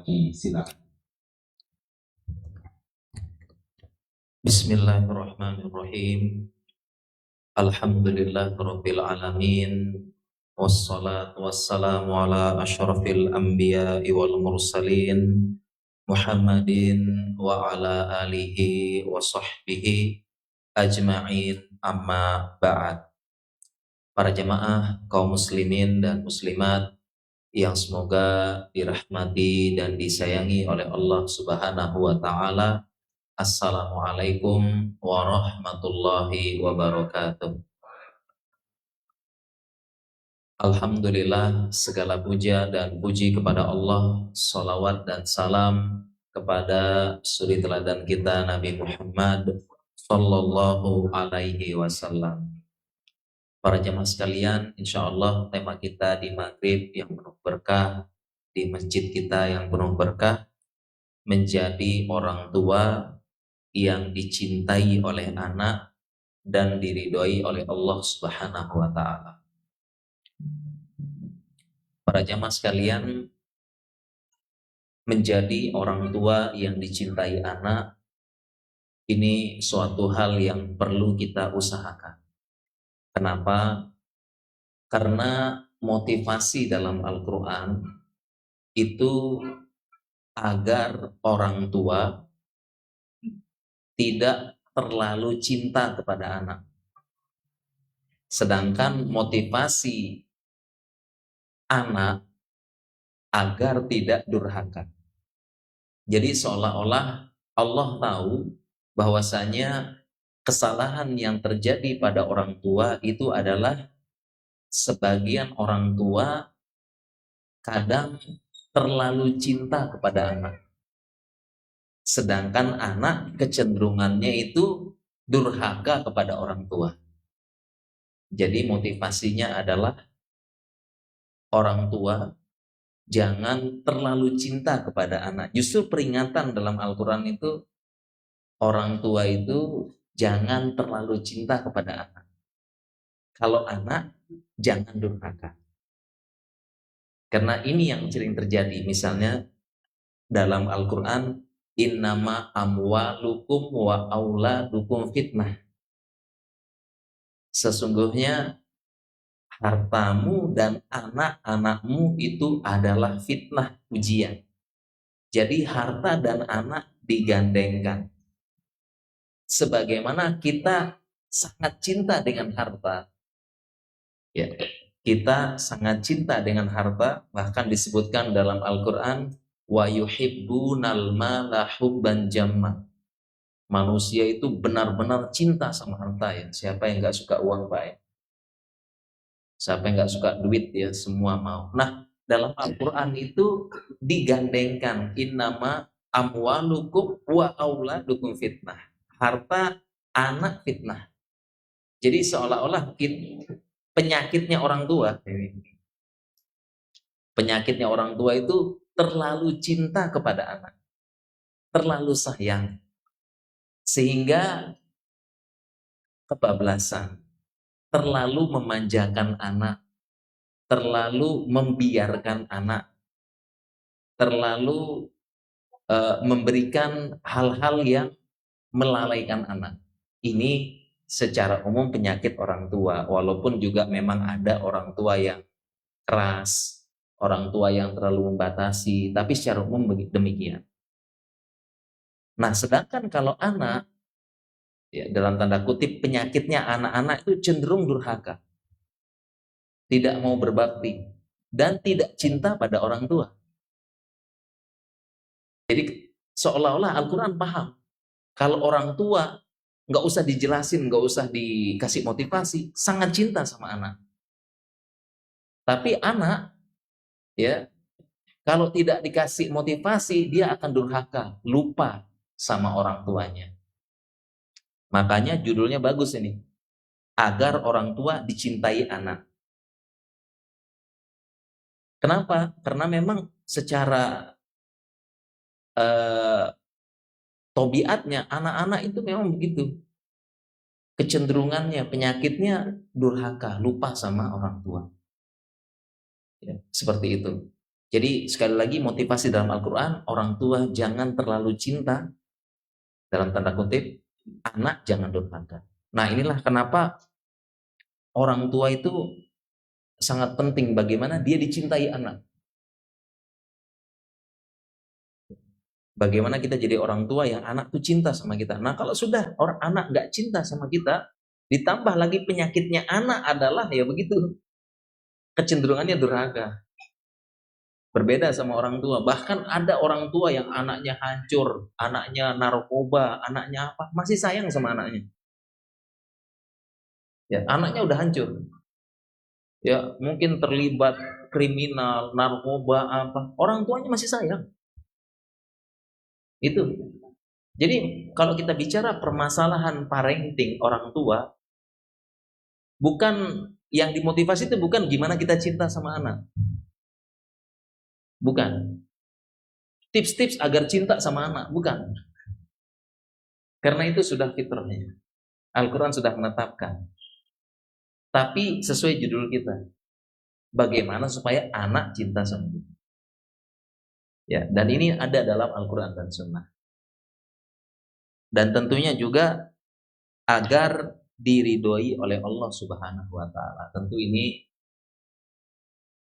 Aki, silakan. Bismillahirrahmanirrahim. Alhamdulillahirabbil alamin. Wassalatu wassalamu ala asyrafil anbiya'i wal mursalin Muhammadin wa ala alihi wa sahbihi ajma'in, amma ba'd. Para jemaah kaum muslimin dan muslimat yang semoga dirahmati dan disayangi oleh Allah Subhanahu wa taala. Assalamualaikum warahmatullahi wabarakatuh. Alhamdulillah, segala puja dan puji kepada Allah, salawat dan salam kepada suri teladan kita Nabi Muhammad sallallahu alaihi wasallam. Para jemaah sekalian, insya Allah tema kita di maghrib yang penuh berkah, di masjid kita yang penuh berkah, menjadi orang tua yang dicintai oleh anak dan diridhoi oleh Allah Subhanahu wa taala. Para jamaah sekalian, menjadi orang tua yang dicintai anak ini suatu hal yang perlu kita usahakan. Kenapa? Karena motivasi dalam Al-Qur'an itu agar orang tua tidak terlalu cinta kepada anak. Sedangkan motivasi anak agar tidak durhaka. Jadi seolah-olah Allah tahu bahwasanya kesalahan yang terjadi pada orang tua itu adalah sebagian orang tua kadang terlalu cinta kepada anak. Sedangkan anak kecenderungannya itu durhaka kepada orang tua. Jadi motivasinya adalah orang tua jangan terlalu cinta kepada anak. Justru peringatan dalam Al-Quran itu, orang tua itu jangan terlalu cinta kepada anak. Kalau anak, jangan durhaka. Karena ini yang sering terjadi. Misalnya dalam Al-Quran, innama amwalukum wa auladukum fitnah. Sesungguhnya hartamu dan anak-anakmu itu adalah fitnah, ujian. Jadi harta dan anak digandengkan. Sebagaimana kita sangat cinta dengan harta, ya, kita sangat cinta dengan harta, bahkan disebutkan dalam Al-Quran, wa yuhibbunal mala hubban jamma. Manusia itu benar-benar cinta sama harta, ya. Siapa yang gak suka uang, Pak, ya? Siapa yang gak suka duit, ya, semua mau. Nah, dalam Al-Quran itu digandengkan, innama amwalukum wa auladukum fitnah. Harta, anak fitnah. Jadi seolah-olah penyakitnya orang tua itu terlalu cinta kepada anak, terlalu sayang, sehingga kebablasan, terlalu memanjakan anak, terlalu membiarkan anak, terlalu memberikan hal-hal yang melalaikan anak. Ini secara umum penyakit orang tua, walaupun juga memang ada orang tua yang keras, orang tua yang terlalu membatasi, tapi secara umum demikian. Nah, sedangkan kalau anak, ya, dalam tanda kutip penyakitnya anak-anak itu cenderung durhaka, tidak mau berbakti, dan tidak cinta pada orang tua. Jadi seolah-olah Al-Quran paham, kalau orang tua nggak usah dijelasin, nggak usah dikasih motivasi, sangat cinta sama anak. Tapi anak, ya, kalau tidak dikasih motivasi, dia akan durhaka, lupa sama orang tuanya. Makanya judulnya bagus ini, agar orang tua dicintai anak. Kenapa? Karena memang secara tobiatnya anak-anak itu memang begitu. Kecenderungannya, penyakitnya durhaka, lupa sama orang tua. Ya, seperti itu. Jadi sekali lagi motivasi dalam Al-Quran, orang tua jangan terlalu cinta, dalam tanda kutip, anak jangan durhaka. Nah inilah kenapa orang tua itu sangat penting, bagaimana dia dicintai anak. Bagaimana kita jadi orang tua yang anak tuh cinta sama kita. Nah kalau sudah orang anak nggak cinta sama kita, ditambah lagi penyakitnya anak adalah ya begitu, kecenderungannya durhaka. Berbeda sama orang tua. Bahkan ada orang tua yang anaknya hancur, anaknya narkoba, anaknya apa, masih sayang sama anaknya. Ya, anaknya udah hancur. Ya, mungkin terlibat kriminal, narkoba apa, orang tuanya masih sayang. Itu. Jadi kalau kita bicara permasalahan parenting orang tua, bukan yang dimotivasi itu bukan gimana kita cinta sama anak. Bukan. Tips-tips agar cinta sama anak, bukan. Karena itu sudah fitrahnya. Al-Quran sudah menetapkan. Tapi sesuai judul kita, bagaimana supaya anak cinta sama kita. Ya, dan ini ada dalam Al-Quran dan Sunnah. Dan tentunya juga agar diridhoi oleh Allah Subhanahu wa Ta'ala. Tentu ini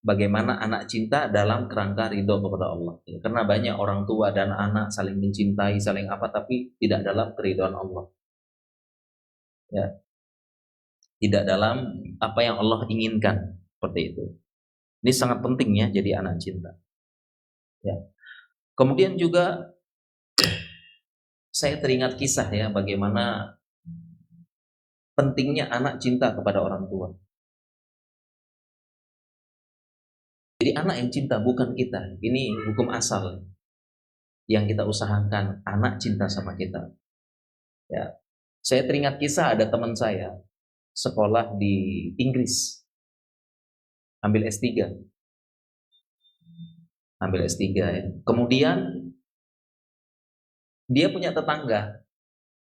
bagaimana anak cinta dalam kerangka ridho kepada Allah. Ya, karena banyak orang tua dan anak saling mencintai, saling apa, tapi tidak dalam keridhaan Allah. Ya, tidak dalam apa yang Allah inginkan, seperti itu. Ini sangat penting ya jadi anak cinta. Ya. Kemudian juga saya teringat kisah ya bagaimana pentingnya anak cinta kepada orang tua. Jadi anak yang cinta bukan kita. Ini hukum asal yang kita usahakan, anak cinta sama kita. Ya. Saya teringat kisah ada teman saya sekolah di Inggris. Ambil S3. Ambil S3 ya. Kemudian dia punya tetangga.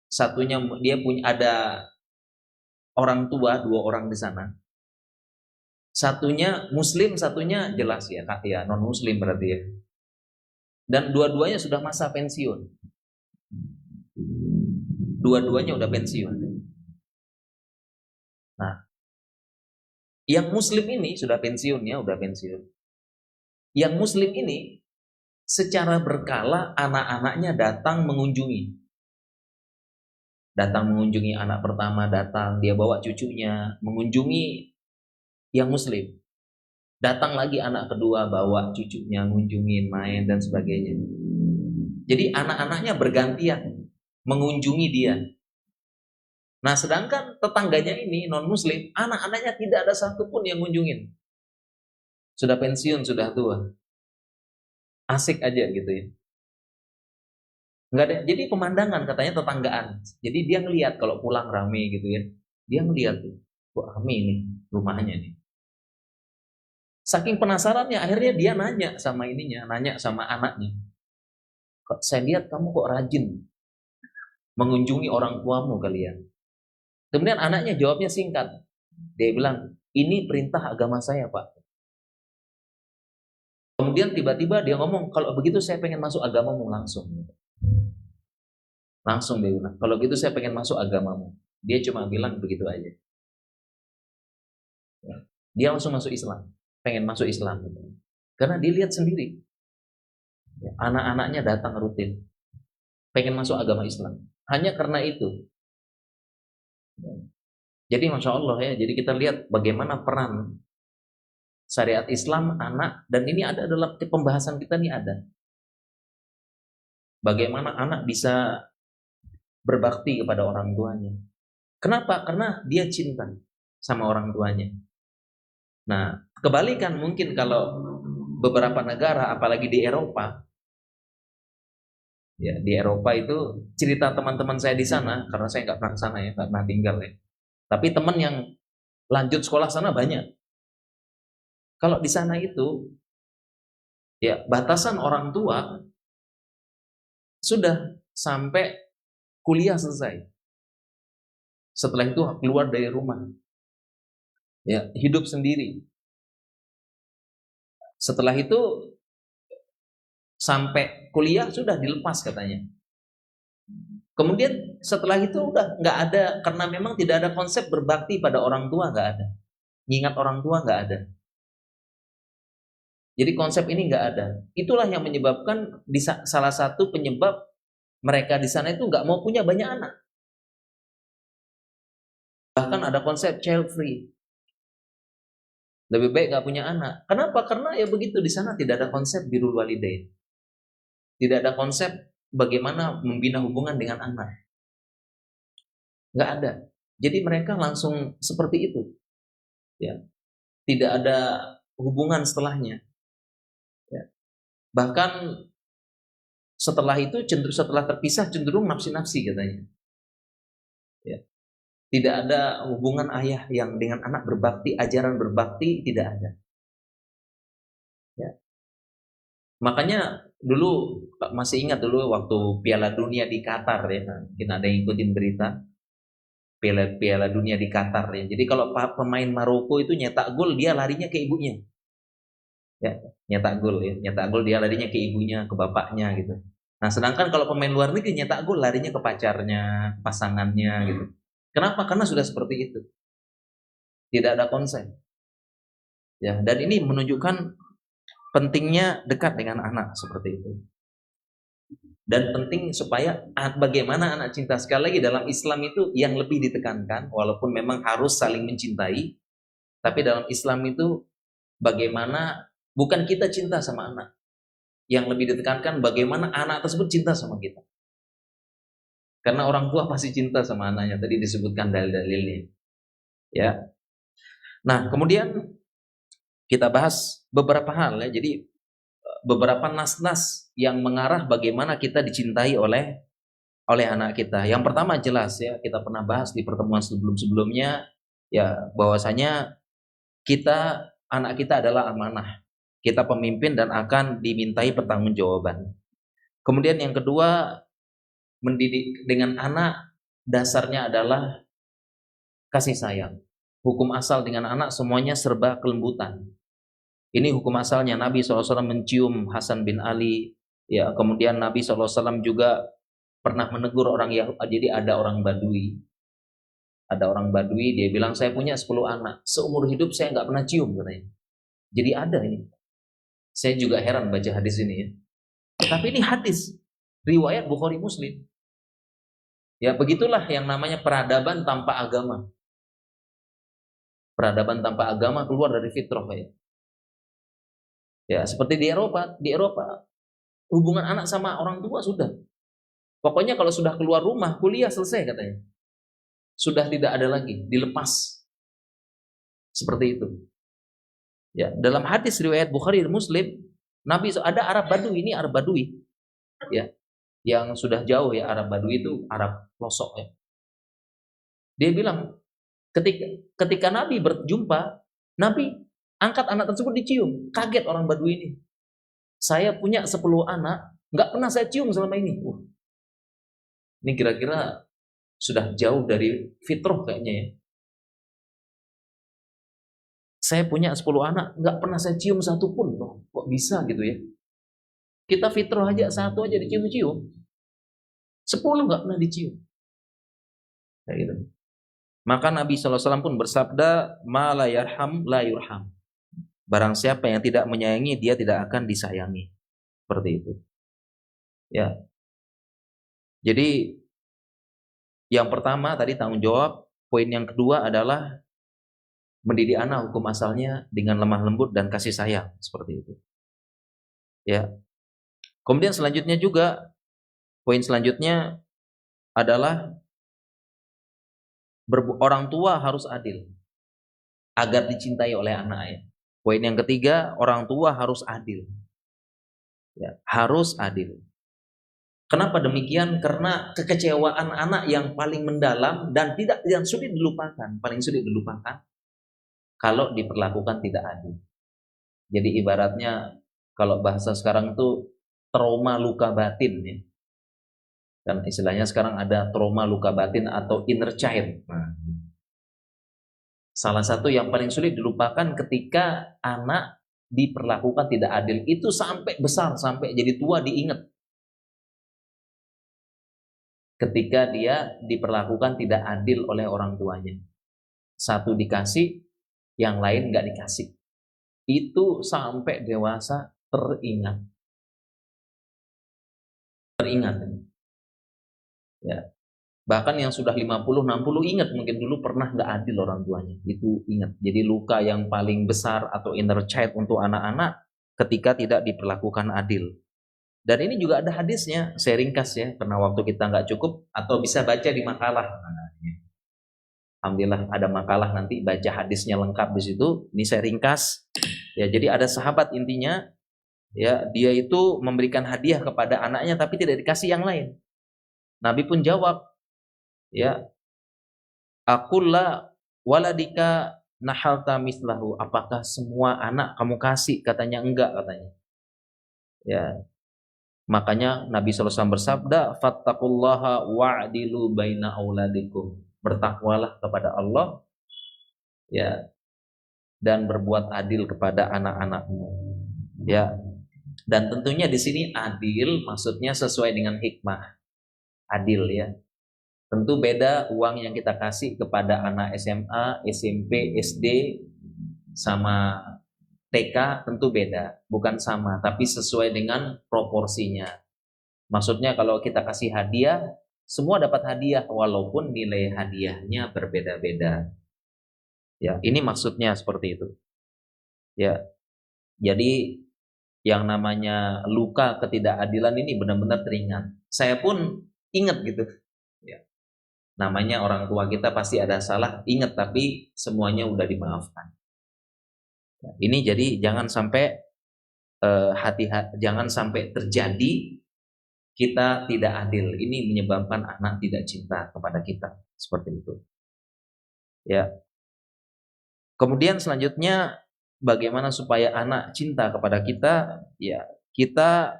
Satunya dia punya ada orang tua, 2 orang di sana. Satunya muslim, satunya jelas ya, ya non muslim berarti ya. Dan dua-duanya sudah masa pensiun. Dua-duanya udah pensiun. Nah, yang muslim ini sudah pensiun ya, udah pensiun. Yang muslim ini secara berkala anak-anaknya datang mengunjungi. Datang mengunjungi anak pertama, datang dia bawa cucunya mengunjungi yang muslim. Datang lagi anak kedua bawa cucunya mengunjungi, main dan sebagainya. Jadi anak-anaknya bergantian mengunjungi dia. Nah sedangkan tetangganya ini non muslim, anak-anaknya tidak ada satupun yang mengunjungin. Sudah pensiun, sudah tua. Asik aja gitu ya. Nggak ada, jadi pemandangan katanya tetanggaan. Jadi dia ngelihat kalau pulang rame gitu ya. Dia ngelihat tuh, kok rame nih rumahnya nih. Saking penasarannya akhirnya dia nanya sama ininya, nanya sama anaknya. Kok saya lihat kamu kok rajin mengunjungi orang tuamu kalian. Kemudian anaknya jawabnya singkat. Dia bilang, ini perintah agama saya Pak. Kemudian tiba-tiba dia ngomong, kalau begitu saya pengen masuk agamamu langsung. Langsung dia bilang, kalau gitu saya pengen masuk agamamu. Dia cuma bilang begitu aja. Dia langsung masuk Islam. Pengen masuk Islam. Karena dia lihat sendiri. Anak-anaknya datang rutin. Pengen masuk agama Islam. Hanya karena itu. Jadi Masya Allah ya, jadi kita lihat bagaimana peran syariat Islam anak, dan ini ada dalam pembahasan kita nih ada. Bagaimana anak bisa berbakti kepada orang tuanya. Kenapa? Karena dia cinta sama orang tuanya. Nah, kebalikan mungkin kalau beberapa negara, apalagi di Eropa, ya di Eropa itu cerita teman-teman saya di sana, karena saya nggak pernah ke sana ya, nggak pernah tinggal ya. Tapi teman yang lanjut sekolah sana banyak. Kalau di sana itu, ya batasan orang tua sudah sampai kuliah selesai. Setelah itu keluar dari rumah, ya hidup sendiri. Setelah itu sampai kuliah sudah dilepas katanya. Kemudian setelah itu udah nggak ada, karena memang tidak ada konsep berbakti pada orang tua, nggak ada. Ngingat orang tua nggak ada. Jadi konsep ini nggak ada. Itulah yang menyebabkan salah satu penyebab mereka di sana itu nggak mau punya banyak anak. Bahkan ada konsep child free. Lebih baik nggak punya anak. Kenapa? Karena ya begitu, di sana tidak ada konsep birrul walidain. Tidak ada konsep bagaimana membina hubungan dengan anak. Nggak ada. Jadi mereka langsung seperti itu. Ya. Tidak ada hubungan setelahnya. Ya. Bahkan setelah itu setelah terpisah cenderung nafsi-nafsi katanya. Ya. Tidak ada hubungan ayah yang dengan anak berbakti, ajaran berbakti tidak ada. Ya. Makanya dulu masih ingat dulu waktu Piala Dunia di Qatar ya, mungkin ada yang ikutin berita Piala Dunia di Qatar ya. Jadi kalau pemain Maroko itu nyetak gol, dia larinya ke ibunya. Ya, nyetak gol dia larinya ke ibunya, ke bapaknya gitu. Nah, sedangkan kalau pemain luar negeri nyetak gol larinya ke pacarnya, pasangannya gitu. Kenapa? Karena sudah seperti itu. Tidak ada konsep. Ya, dan ini menunjukkan pentingnya dekat dengan anak seperti itu. Dan penting supaya bagaimana anak cinta. Sekali lagi dalam Islam itu yang lebih ditekankan, walaupun memang harus saling mencintai, tapi dalam Islam itu bagaimana bukan kita cinta sama anak, yang lebih ditekankan bagaimana anak tersebut cinta sama kita. Karena orang tua pasti cinta sama anaknya, tadi disebutkan dalil-dalilnya. Ya. Nah, kemudian kita bahas beberapa hal ya. Jadi beberapa nas-nas yang mengarah bagaimana kita dicintai oleh anak kita. Yang pertama jelas ya, kita pernah bahas di pertemuan sebelum-sebelumnya ya, bahwasanya anak kita adalah amanah. Kita pemimpin dan akan dimintai pertanggungjawaban. Kemudian yang kedua, mendidik dengan anak dasarnya adalah kasih sayang. Hukum asal dengan anak semuanya serba kelembutan. Ini hukum asalnya. Nabi SAW mencium Hasan bin Ali. Ya, kemudian Nabi SAW juga pernah menegur orang Yahudi. Jadi ada orang Badui. Dia bilang, saya punya 10 anak. Seumur hidup saya nggak pernah cium katanya. Jadi ada ini. Saya juga heran baca hadis ini ya. Tapi ini hadis. Riwayat Bukhari Muslim. Ya, begitulah yang namanya peradaban tanpa agama. Peradaban tanpa agama keluar dari fitrah ya. Ya, seperti di Eropa hubungan anak sama orang tua sudah. Pokoknya kalau sudah keluar rumah, kuliah selesai katanya. Sudah tidak ada lagi, dilepas. Seperti itu. Ya, dalam hadis riwayat Bukhari dan Muslim, Nabi ada Arab Badui, ini Arab Badui. Ya. Yang sudah jauh ya, Arab Badui itu Arab pelosok ya. Dia bilang ketika Nabi berjumpa, Nabi angkat anak tersebut dicium. Kaget orang Badui ini. Saya punya 10 anak, nggak pernah saya cium selama ini. Ini kira-kira sudah jauh dari fitrah kayaknya ya. Saya punya 10 anak, nggak pernah saya cium satu pun. Kok bisa gitu ya? Kita fitrah aja, satu aja dicium-cium. 10 nggak pernah dicium. Kayak gitu. Maka Nabi SAW pun bersabda, ma la yarham la yurham. Barang siapa yang tidak menyayangi, dia tidak akan disayangi. Seperti itu. Ya. Jadi yang pertama tadi tanggung jawab. Poin yang kedua adalah mendidik anak hukum asalnya dengan lemah lembut dan kasih sayang. Seperti itu. Ya. Kemudian selanjutnya juga, poin selanjutnya adalah orang tua harus adil agar dicintai oleh anaknya. Poin yang ketiga, orang tua harus adil. Ya, harus adil. Kenapa demikian? Karena kekecewaan anak yang paling mendalam dan yang sulit dilupakan, paling sulit dilupakan kalau diperlakukan tidak adil. Jadi ibaratnya kalau bahasa sekarang itu trauma luka batin ya. Dan istilahnya sekarang ada trauma luka batin atau inner child. Nah, salah satu yang paling sulit dilupakan ketika anak diperlakukan tidak adil. Itu sampai besar, sampai jadi tua diingat. Ketika dia diperlakukan tidak adil oleh orang tuanya. Satu dikasih, yang lain nggak dikasih. Itu sampai dewasa teringat. Teringat. Ya. Bahkan yang sudah 50, 60 ingat mungkin dulu pernah nggak adil orang tuanya. Itu ingat. Jadi luka yang paling besar atau inner child untuk anak-anak ketika tidak diperlakukan adil. Dan ini juga ada hadisnya, saya ringkas ya, karena waktu kita nggak cukup, atau bisa baca di makalah. Alhamdulillah ada makalah, nanti baca hadisnya lengkap di situ. Ini saya ringkas. Ya, jadi ada sahabat intinya, ya dia itu memberikan hadiah kepada anaknya tapi tidak dikasih yang lain. Nabi pun jawab, ya, akulla waladika nahalta mislahu, apakah semua anak kamu kasih? Katanya enggak, katanya. Ya, makanya Nabi SAW bersabda, fattaqullaha wa'dilu baina auladikum, bertakwalah kepada Allah, ya, dan berbuat adil kepada anak-anakmu. Ya, dan tentunya di sini adil maksudnya sesuai dengan hikmah. Adil, ya. Tentu beda uang yang kita kasih kepada anak SMA, SMP, SD sama TK, tentu beda, bukan sama, tapi sesuai dengan proporsinya. Maksudnya kalau kita kasih hadiah, semua dapat hadiah walaupun nilai hadiahnya berbeda-beda. Ya, ini maksudnya seperti itu. Ya. Jadi yang namanya luka ketidakadilan ini benar-benar teringat. Saya pun ingat gitu. Ya. Namanya orang tua kita pasti ada salah, ingat, tapi semuanya udah dimaafkan. Ini jadi jangan sampai hati-hati, jangan sampai terjadi kita tidak adil. Ini menyebabkan anak tidak cinta kepada kita, seperti itu. Ya. Kemudian selanjutnya, bagaimana supaya anak cinta kepada kita? Ya, kita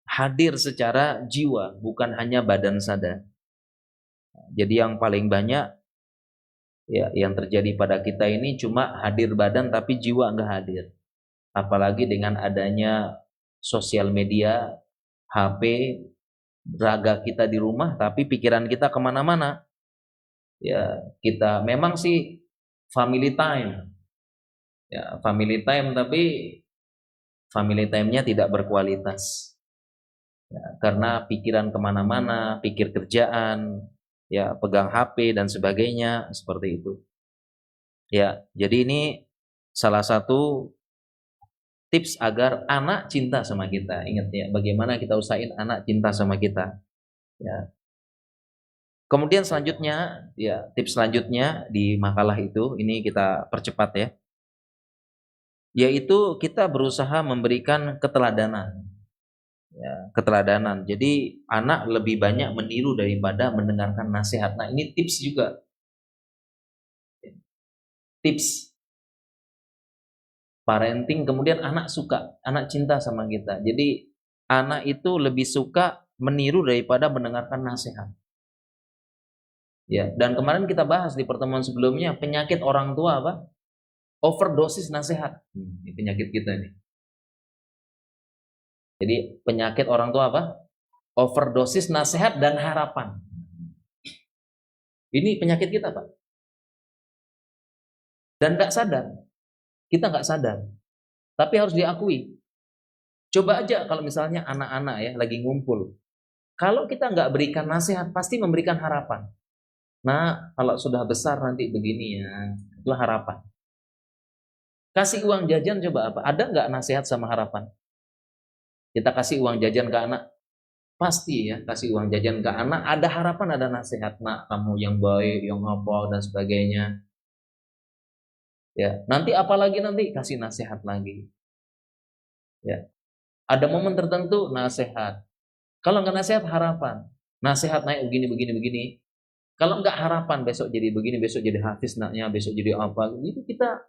hadir secara jiwa, bukan hanya badan saja. Jadi yang paling banyak, ya, yang terjadi pada kita ini cuma hadir badan tapi jiwa nggak hadir. Apalagi dengan adanya sosial media, HP, raga kita di rumah, tapi pikiran kita kemana-mana. Ya, kita memang sih family time, ya, family time, tapi family time-nya tidak berkualitas. Ya, karena pikiran kemana-mana, pikir kerjaan, ya, pegang HP dan sebagainya, seperti itu. Ya, jadi ini salah satu tips agar anak cinta sama kita. Ingat ya, bagaimana kita usahain anak cinta sama kita. Ya. Kemudian selanjutnya, ya, tips selanjutnya di makalah itu, ini kita percepat ya, yaitu kita berusaha memberikan keteladanan. Ya, keteladanan. Jadi anak lebih banyak meniru daripada mendengarkan nasihat. Nah, ini tips juga. Tips parenting, kemudian anak suka, anak cinta sama kita. Jadi anak itu lebih suka meniru daripada mendengarkan nasihat. Ya, dan kemarin kita bahas di pertemuan sebelumnya, penyakit orang tua apa? Overdosis nasihat. Ini penyakit kita nih. Jadi penyakit orang tua apa? Overdosis nasihat dan harapan. Ini penyakit kita, Pak. Dan nggak sadar. Kita nggak sadar. Tapi harus diakui. Coba aja kalau misalnya anak-anak ya lagi ngumpul. Kalau kita nggak berikan nasihat, pasti memberikan harapan. Nah, kalau sudah besar nanti begini ya, itu harapan. Kasih uang jajan coba apa? Ada nggak nasihat sama harapan? Kita kasih uang jajan ke anak, pasti ya kasih uang jajan ke anak, ada harapan, ada nasihat. Nak, kamu yang baik, yang apa dan sebagainya. Ya, nanti apalagi nanti kasih nasihat lagi. Ya, ada momen tertentu nasihat. Kalau nggak nasihat harapan. Nasihat naik begini begini begini. Kalau nggak harapan besok jadi begini, besok jadi hafiz naknya, besok jadi apa, itu kita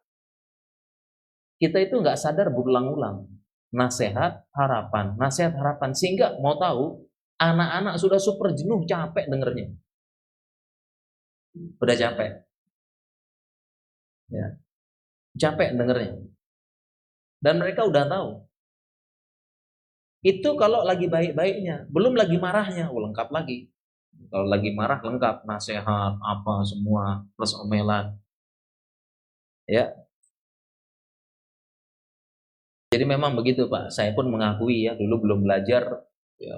itu nggak sadar berulang-ulang. Nasihat harapan, nasihat harapan, sehingga mau tahu anak-anak sudah super jenuh, capek dengernya, udah capek, ya, capek dengernya. Dan mereka udah tahu. Itu kalau lagi baik-baiknya, belum lagi marahnya, lengkap lagi. Kalau lagi marah lengkap, nasihat apa semua plus omelan. Ya. Jadi memang begitu Pak. Saya pun mengakui ya, dulu belum belajar. Ya,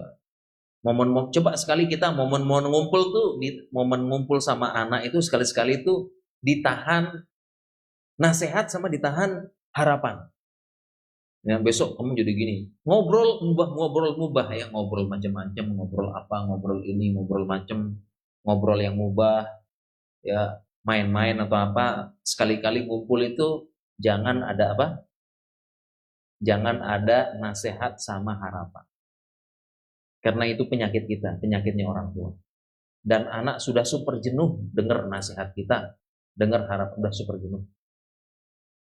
momen coba sekali kita momen ngumpul tuh, momen ngumpul sama anak itu sekali-sekali itu ditahan nasihat sama ditahan harapan. Ya, besok kamu jadi gini, ngobrol mubah ya, ngobrol macam-macam, ngobrol apa, ngobrol ini, ngobrol macam, ngobrol yang mubah, ya main-main atau apa, sekali-kali ngumpul itu jangan ada apa, jangan ada nasihat sama harapan, karena itu penyakit kita, penyakitnya orang tua. Dan anak sudah super jenuh dengar nasihat kita, dengar harapan, sudah super jenuh,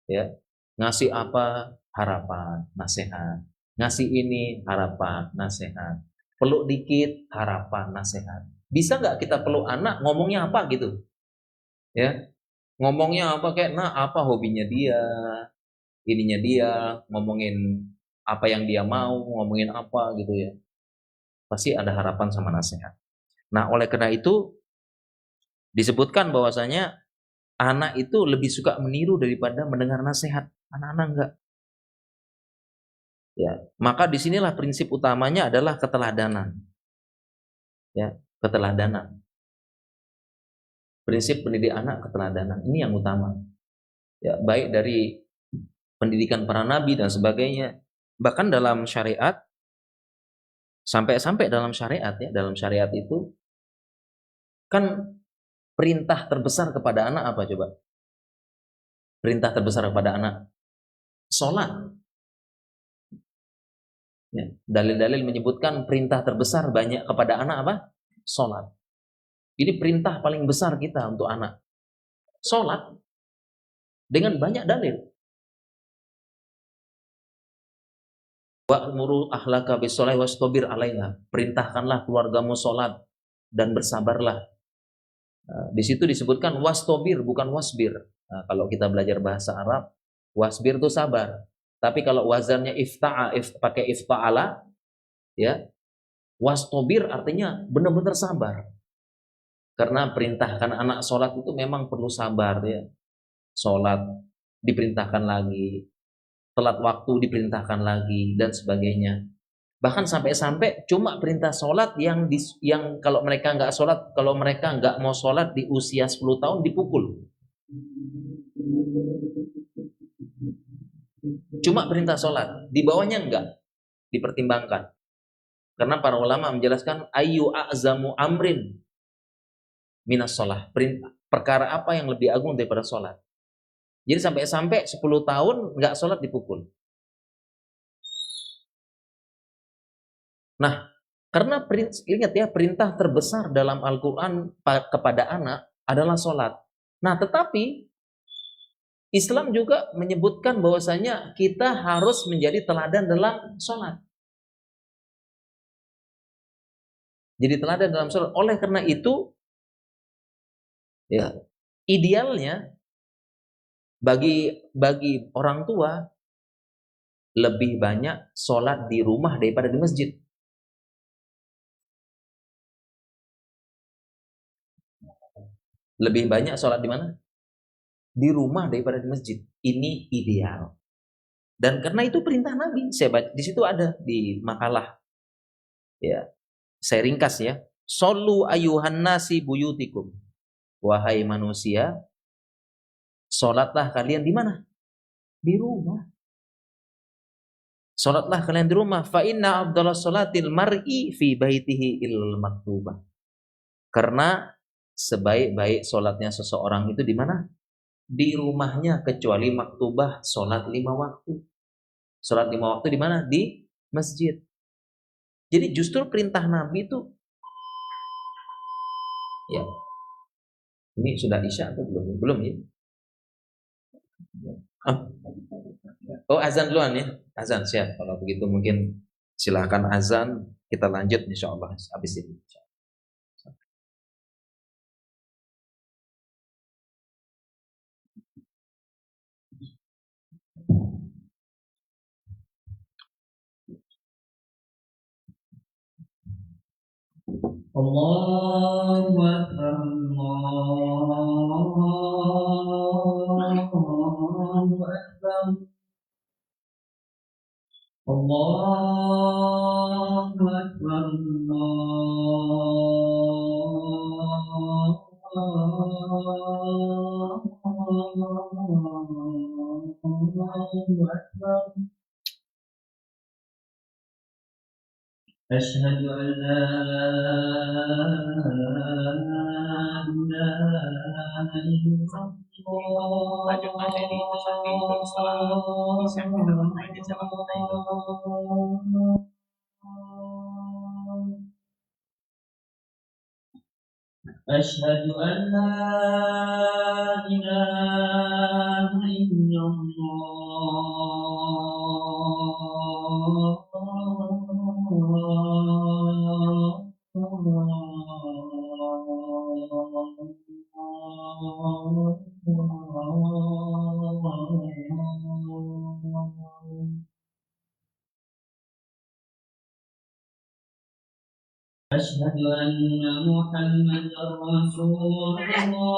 ya ngasih apa harapan nasihat, ngasih ini harapan nasihat, peluk dikit harapan nasihat. Bisa nggak kita peluk anak ngomongnya apa gitu ya, ngomongnya apa kayak nah apa hobinya dia, ininya dia, ngomongin apa yang dia mau, ngomongin apa gitu ya, pasti ada harapan sama nasihat. Nah oleh karena itu disebutkan bahwasanya anak itu lebih suka meniru daripada mendengar nasihat, anak-anak enggak. Ya, maka disinilah prinsip utamanya adalah keteladanan. Ya, keteladanan. Prinsip pendidik anak keteladanan ini yang utama. Ya, baik dari pendidikan para nabi dan sebagainya. Bahkan dalam syariat, sampai dalam syariat ya, dalam syariat itu kan perintah terbesar kepada anak apa coba? Perintah terbesar kepada anak sholat. Ya, dalil-dalil menyebutkan perintah terbesar banyak kepada anak apa? Sholat. Ini perintah paling besar kita untuk anak. Sholat dengan banyak dalil. Wa'muru ahlaka bis-sholati wastabir 'alaiha. Perintahkanlah keluargamu sholat dan bersabarlah. Nah, di situ disebutkan wastabir bukan wasbir. Nah, kalau kita belajar bahasa Arab, wasbir itu sabar. Tapi kalau wazannya pakai ifta'ala, ya, wastabir artinya benar-benar sabar. Karena perintahkan anak sholat itu memang perlu sabar ya. Sholat diperintahkan lagi, telat waktu diperintahkan lagi dan sebagainya. Bahkan sampai-sampai cuma perintah sholat yang kalau mereka nggak sholat, kalau mereka nggak mau sholat di usia 10 tahun dipukul. Cuma perintah sholat, di bawahnya enggak dipertimbangkan. Karena para ulama menjelaskan ayu a'zamu amrin minas sholat. Perkara apa yang lebih agung daripada sholat. Jadi sampai-sampai 10 tahun nggak sholat dipukul. Nah, karena ingat ya, perintah terbesar dalam Al-Quran kepada anak adalah sholat. Nah, tetapi Islam juga menyebutkan bahwasanya kita harus menjadi teladan dalam sholat. Jadi teladan dalam sholat. Oleh karena itu, ya idealnya bagi orang tua lebih banyak sholat di rumah daripada di masjid. Lebih banyak sholat di mana? Di rumah daripada di masjid. Ini ideal. Dan karena itu perintah Nabi. Saya baca di situ ada di makalah. Ya, saya ringkas ya. Solu ayuhan nasi buyutikum. Wahai manusia, sholatlah kalian di mana? Di rumah. Sholatlah kalian di rumah. Fa inna afdhalas sholatil mar'i fi baitihi il maktubah. Karena sebaik-baik sholatnya seseorang itu di mana? Di rumahnya, kecuali maktubah, sholat 5 waktu. Sholat 5 waktu di mana? Di masjid. Jadi justru perintah Nabi itu, ya, ini sudah isya atau belum? Belum ya? Oh azan duluan ya, azan siap. Kalau begitu mungkin silahkan azan, kita lanjut insya Allah habis ini. Allahu Akbar, Allahu Akbar, Allahu Akbar, Allahu Akbar. أشهد أن لا إله إلا الله. أشهد أن لا إله إلا الله. أشهد أن محمدا رسول الله.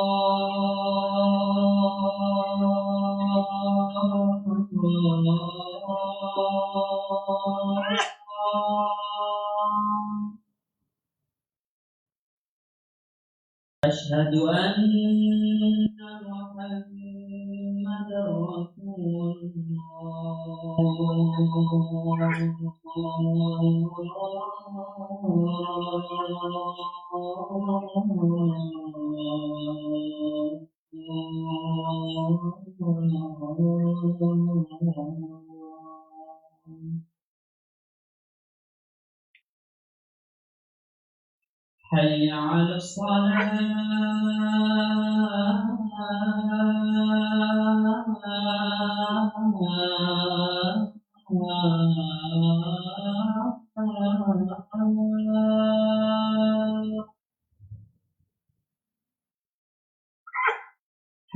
أشهد أن محمدا رسول الله. حي على الصلاة.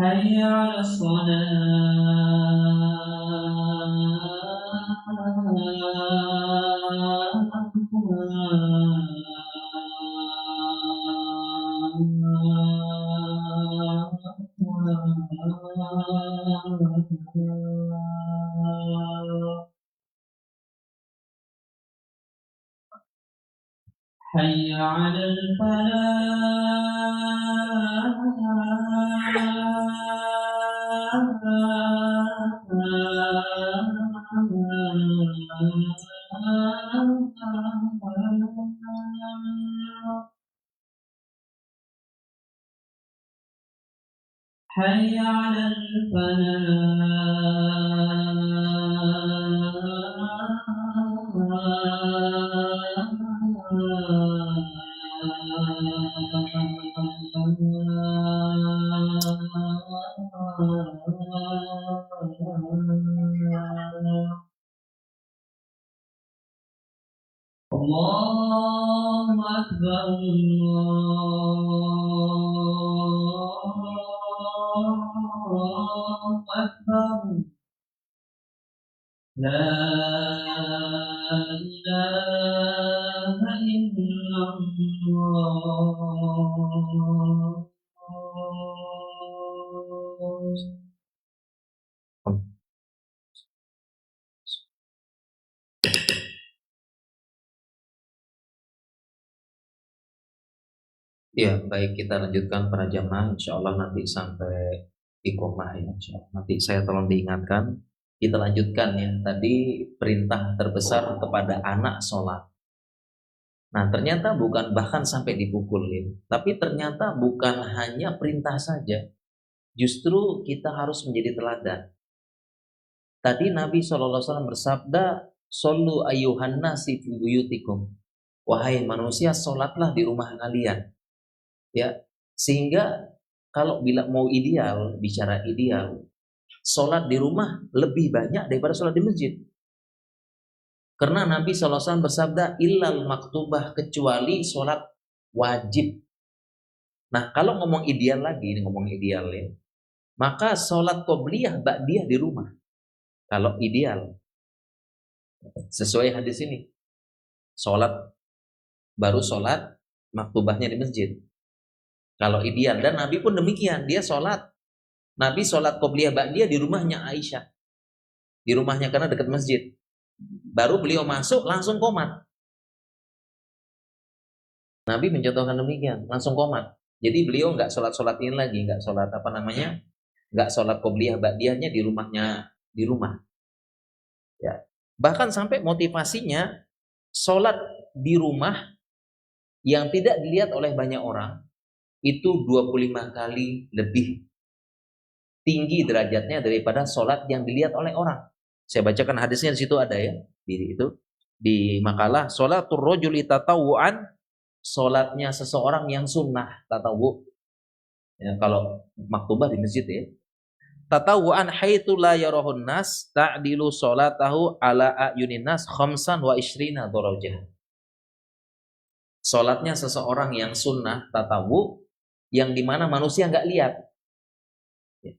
حي على الصلاة. حي على الفلاح. حي على الفلاح. الله أكبر، الله أكبر. لا إله إلا الله. Ya, baik, kita lanjutkan para jamaah. Insya Allah nanti sampai iqomah ya. Insya Allah. Nanti saya tolong diingatkan. Kita lanjutkan ya. Tadi perintah terbesar kepada anak sholat. Nah, ternyata bukan bahkan sampai dipukulin. Tapi ternyata bukan hanya perintah saja. Justru kita harus menjadi teladan. Tadi Nabi SAW bersabda, "Shollu ayyuhan nasi fi buyutikum." Wahai manusia, sholatlah di rumah kalian. Ya, sehingga kalau bila mau ideal, bicara ideal, sholat di rumah lebih banyak daripada sholat di masjid. Karena Nabi SAW bersabda, illal maktubah, kecuali sholat wajib. Nah, kalau ngomong ideal lagi, ini ngomong ideal ya, maka sholat qobliyah ba'diyah di rumah. Kalau ideal, sesuai hadis ini, sholat baru sholat maktubahnya di masjid. Kalau ideal, dan Nabi pun demikian, dia sholat. Nabi sholat qobliyah ba'diyah di rumahnya Aisyah, di rumahnya karena dekat masjid. Baru beliau masuk langsung qomat. Nabi mencontohkan demikian, langsung qomat. Jadi beliau nggak sholat ini lagi, nggak sholat nggak sholat qobliyah ba'diyahnya di rumahnya, di rumah. Ya. Bahkan sampai motivasinya sholat di rumah yang tidak dilihat oleh banyak orang itu 25 kali lebih tinggi derajatnya daripada sholat yang dilihat oleh orang. Saya bacakan hadisnya, di situ ada ya, di makalah sholatur rajuli tatawu'an, sholatnya seseorang yang sunnah tatawu. Ya, kalau maktubah di masjid ya. Tatawu'an haitsu la yarahun nas ta'dilu sholatahu ala ayunin nas khamsan wa ishrina darajah. Sholatnya seseorang yang sunnah tatawu, yang dimana manusia nggak lihat,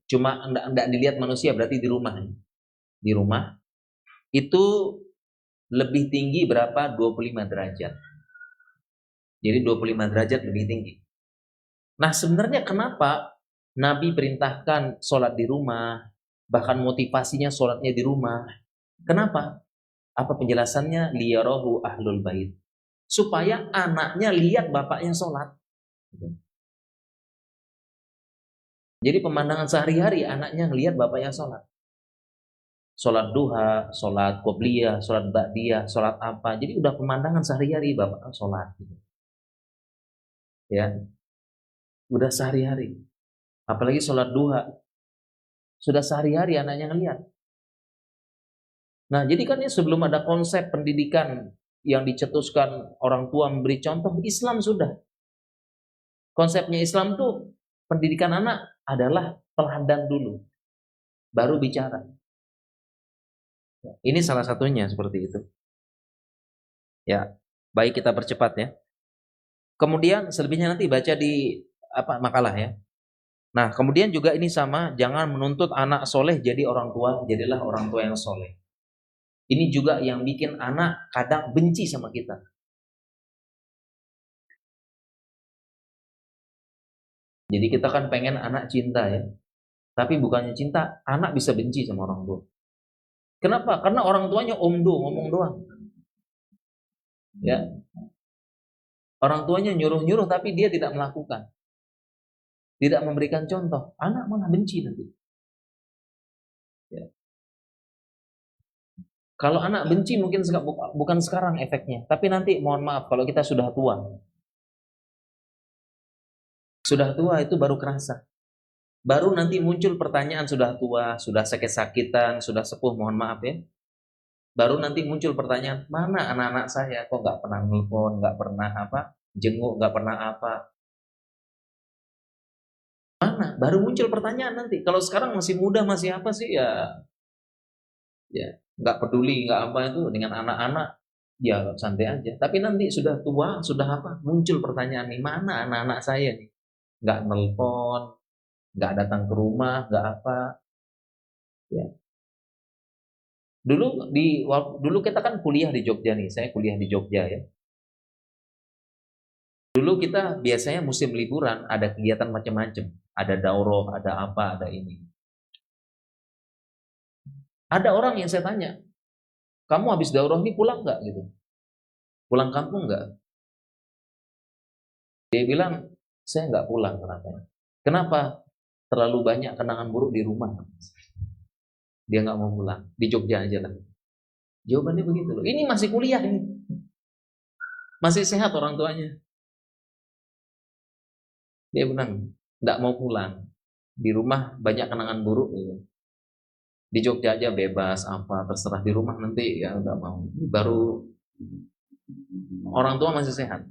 cuma nggak dilihat manusia, berarti di rumah itu lebih tinggi berapa? 25 derajat. Jadi 25 derajat lebih tinggi. Nah, sebenarnya kenapa Nabi perintahkan sholat di rumah, bahkan motivasinya sholatnya di rumah? Kenapa? Apa penjelasannya? Liyarahu ahlul bait, supaya anaknya lihat bapaknya sholat. Jadi pemandangan sehari-hari anaknya ngelihat bapaknya sholat. Sholat duha, sholat qobliyah, sholat ba'diyah, sholat apa. Jadi udah pemandangan sehari-hari bapaknya sholat. Ya, udah sehari-hari. Apalagi sholat duha, sudah sehari-hari anaknya ngelihat. Nah, jadi kan ini sebelum ada konsep pendidikan yang dicetuskan orang tua memberi contoh, Islam sudah. Konsepnya Islam tuh pendidikan anak adalah teladan dulu, baru bicara. Ini salah satunya seperti itu. Ya, baik kita percepat ya. Kemudian selebihnya nanti baca di makalah ya. Nah, kemudian juga ini sama, jangan menuntut anak soleh jadi orang tua, jadilah orang tua yang soleh. Ini juga yang bikin anak kadang benci sama kita. Jadi kita kan pengen anak cinta ya. Tapi bukannya cinta, anak bisa benci sama orang tua. Kenapa? Karena orang tuanya omdo, ngomong doang. Ya. Orang tuanya nyuruh-nyuruh tapi dia tidak melakukan. Tidak memberikan contoh. Anak malah benci nanti. Ya. Kalau anak benci mungkin bukan sekarang efeknya, tapi nanti mohon maaf kalau kita sudah tua. Sudah tua itu baru kerasa. Baru nanti muncul pertanyaan, sudah tua, sudah sakit-sakitan, sudah sepuh, mohon maaf ya. Baru nanti muncul pertanyaan, mana anak-anak saya kok nggak pernah nelfon, nggak pernah jenguk, nggak pernah apa. Mana? Baru muncul pertanyaan nanti. Kalau sekarang masih muda, masih apa sih ya nggak peduli, nggak apa itu dengan anak-anak, ya santai aja. Tapi nanti sudah tua, sudah muncul pertanyaan nih, mana anak-anak saya nih, nggak nelpon, nggak datang ke rumah, nggak apa. Ya. Dulu kita kan kuliah di Jogja nih, saya kuliah di Jogja ya. Dulu kita biasanya musim liburan ada kegiatan macam-macam, ada daurah, ada apa, ada ini. Ada orang yang saya tanya, kamu habis daurah ini pulang nggak gitu? Pulang kampung nggak? Dia bilang, saya nggak pulang katanya. Kenapa? Terlalu banyak kenangan buruk di rumah. Dia nggak mau pulang, di Jogja aja lah. Jawabannya begitu loh. Ini masih kuliah ini, masih sehat orang tuanya. Dia bilang nggak mau pulang, di rumah banyak kenangan buruk gitu. Di Jogja aja bebas apa terserah, di rumah nanti ya nggak mau. Baru orang tua masih sehat,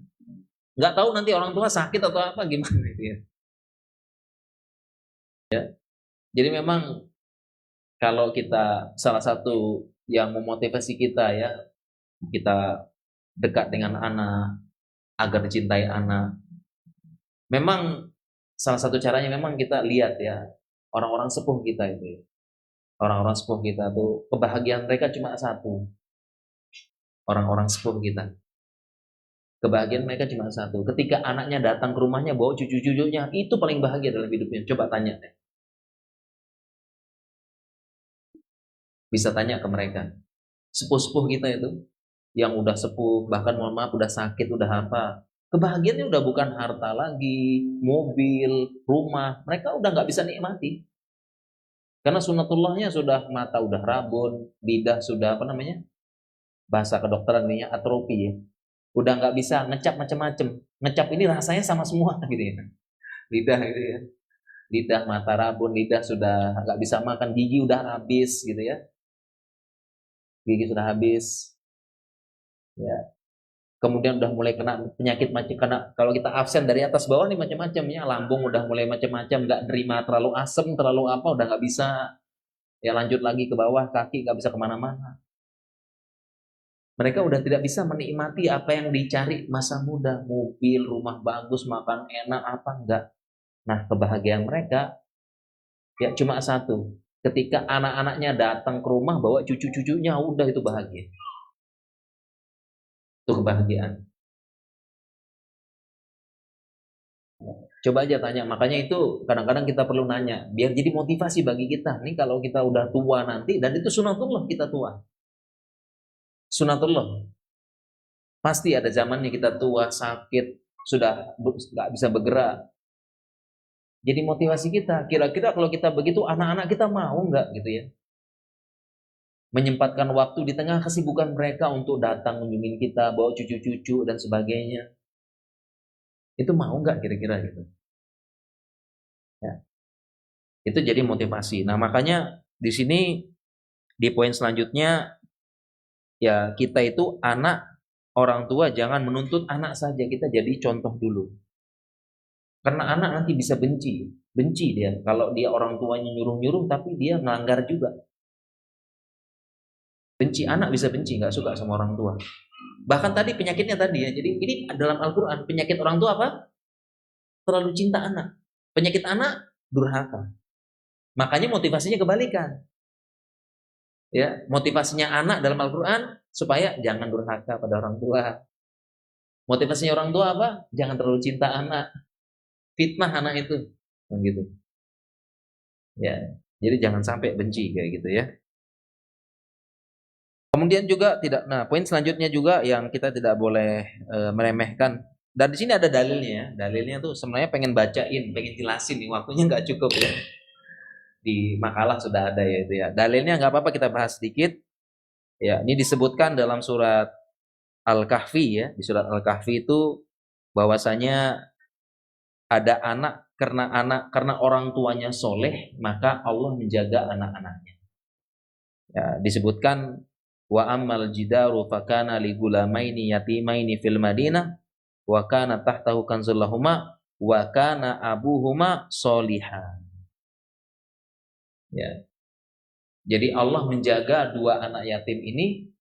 nggak tahu nanti orang tua sakit atau apa gimana itu ya. Jadi memang kalau kita salah satu yang memotivasi kita ya, kita dekat dengan anak agar dicintai anak. Memang salah satu caranya memang kita lihat ya orang-orang sepuh kita itu. Orang-orang sepuh kita tuh kebahagiaan mereka cuma satu. Orang-orang sepuh kita. Kebahagiaan mereka cuma satu. Ketika anaknya datang ke rumahnya bawa cucu-cucunya, itu paling bahagia dalam hidupnya. Coba tanya deh. Bisa tanya ke mereka. Sepuh-sepuh kita itu, yang udah sepuh, bahkan mohon maaf udah sakit, udah apa. Kebahagiaannya udah bukan harta lagi, mobil, rumah. Mereka udah nggak bisa nikmati. Karena sunatullahnya sudah mata udah rabun, lidah sudah apa namanya? Bahasa kedokteran ini atrofi ya. Udah nggak bisa ngecap macam-macam. Ngecap ini rasanya sama semua gitu ya. Lidah gitu ya. Lidah mata rabun, lidah sudah nggak bisa makan, gigi udah habis gitu ya. Gigi sudah habis. Ya. Kemudian udah mulai kena penyakit macam karena kalau kita absen dari atas bawah nih macam-macam ya, lambung udah mulai macam-macam, nggak nerima terlalu asam, terlalu apa, udah nggak bisa. Ya lanjut lagi ke bawah, kaki nggak bisa kemana-mana. Mereka udah tidak bisa menikmati apa yang dicari masa muda, mobil, rumah bagus, makan enak, apa enggak. Nah, kebahagiaan mereka ya cuma satu. Ketika anak-anaknya datang ke rumah bawa cucu-cucunya, udah itu bahagia. Itu kebahagiaan. Coba aja tanya, makanya itu kadang-kadang kita perlu nanya, biar jadi motivasi bagi kita. Nih kalau kita udah tua nanti, dan itu sunatullah kita tua. Sunatullah. Pasti ada zamannya kita tua, sakit, sudah nggak bisa bergerak. Jadi motivasi kita, kira-kira kalau kita begitu, anak-anak kita mau nggak gitu ya? Menyempatkan waktu di tengah kesibukan mereka untuk datang mengunjungi kita, bawa cucu-cucu dan sebagainya. Itu mau nggak kira-kira gitu? Ya. Itu jadi motivasi. Nah makanya di sini di poin selanjutnya ya kita itu anak, orang tua jangan menuntut anak saja, kita jadi contoh dulu. Karena anak nanti bisa benci dia kalau dia orang tuanya nyuruh-nyuruh tapi dia melanggar juga. Benci, anak bisa benci, nggak suka sama orang tua. Bahkan tadi penyakitnya tadi ya. Jadi ini dalam Al-Quran, penyakit orang tua apa? Terlalu cinta anak. Penyakit anak durhaka. Makanya motivasinya kebalikan. Ya, motivasinya anak dalam Al-Quran supaya jangan durhaka pada orang tua. Motivasinya orang tua apa? Jangan terlalu cinta anak. Fitnah anak itu. Gitu. Ya. Jadi jangan sampai benci kayak gitu ya. Kemudian juga tidak, nah poin selanjutnya juga yang kita tidak boleh meremehkan. Dan di sini ada dalilnya ya. Dalilnya tuh sebenarnya pengen bacain, pengen jelasin nih, waktunya nggak cukup ya. Di makalah sudah ada ya itu ya. Dalilnya nggak apa-apa kita bahas sedikit. Ya, ini disebutkan dalam surat Al-Kahfi ya. Di surat Al-Kahfi itu bahwasanya ada karena orang tuanya soleh, maka Allah menjaga anak-anaknya. Ya, disebutkan wa ammal jidaru fakana li gulamaini yatimaini fil Madinah wa kana tahtahu kanzul lahuma wa kana abuhuma sholihan. Ya. Jadi Allah menjaga dua anak yatim ini,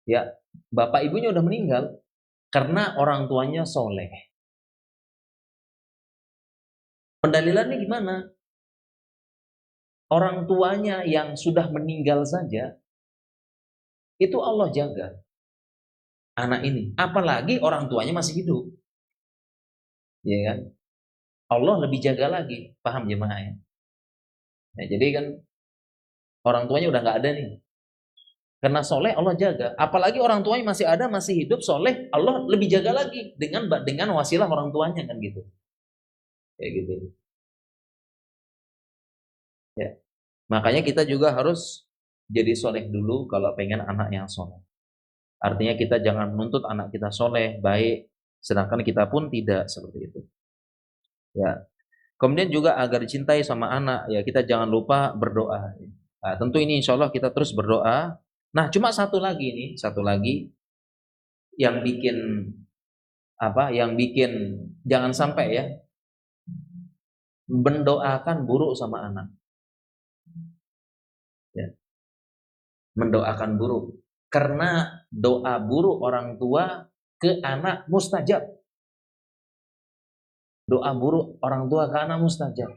ya bapak ibunya udah meninggal karena orang tuanya soleh. Pendalilannya gimana? Orang tuanya yang sudah meninggal saja itu Allah jaga anak ini, apalagi orang tuanya masih hidup, ya kan? Allah lebih jaga lagi, paham jemaah ya? Nah, jadi kan orang tuanya udah nggak ada nih, karena soleh Allah jaga. Apalagi orang tuanya masih ada, masih hidup, soleh, Allah lebih jaga lagi dengan wasilah orang tuanya kan gitu, kayak gitu. Ya, makanya kita juga harus jadi soleh dulu kalau pengen anak yang soleh. Artinya kita jangan menuntut anak kita soleh, baik, sedangkan kita pun tidak seperti itu. Ya. Kemudian juga agar dicintai sama anak, ya kita jangan lupa berdoa. Nah, tentu ini insya Allah kita terus berdoa. Nah, cuma satu lagi yang bikin yang bikin jangan sampai ya mendoakan buruk sama anak. Ya, mendoakan buruk. Karena doa buruk orang tua ke anak mustajab. Doa buruk orang tua ke anak mustajab.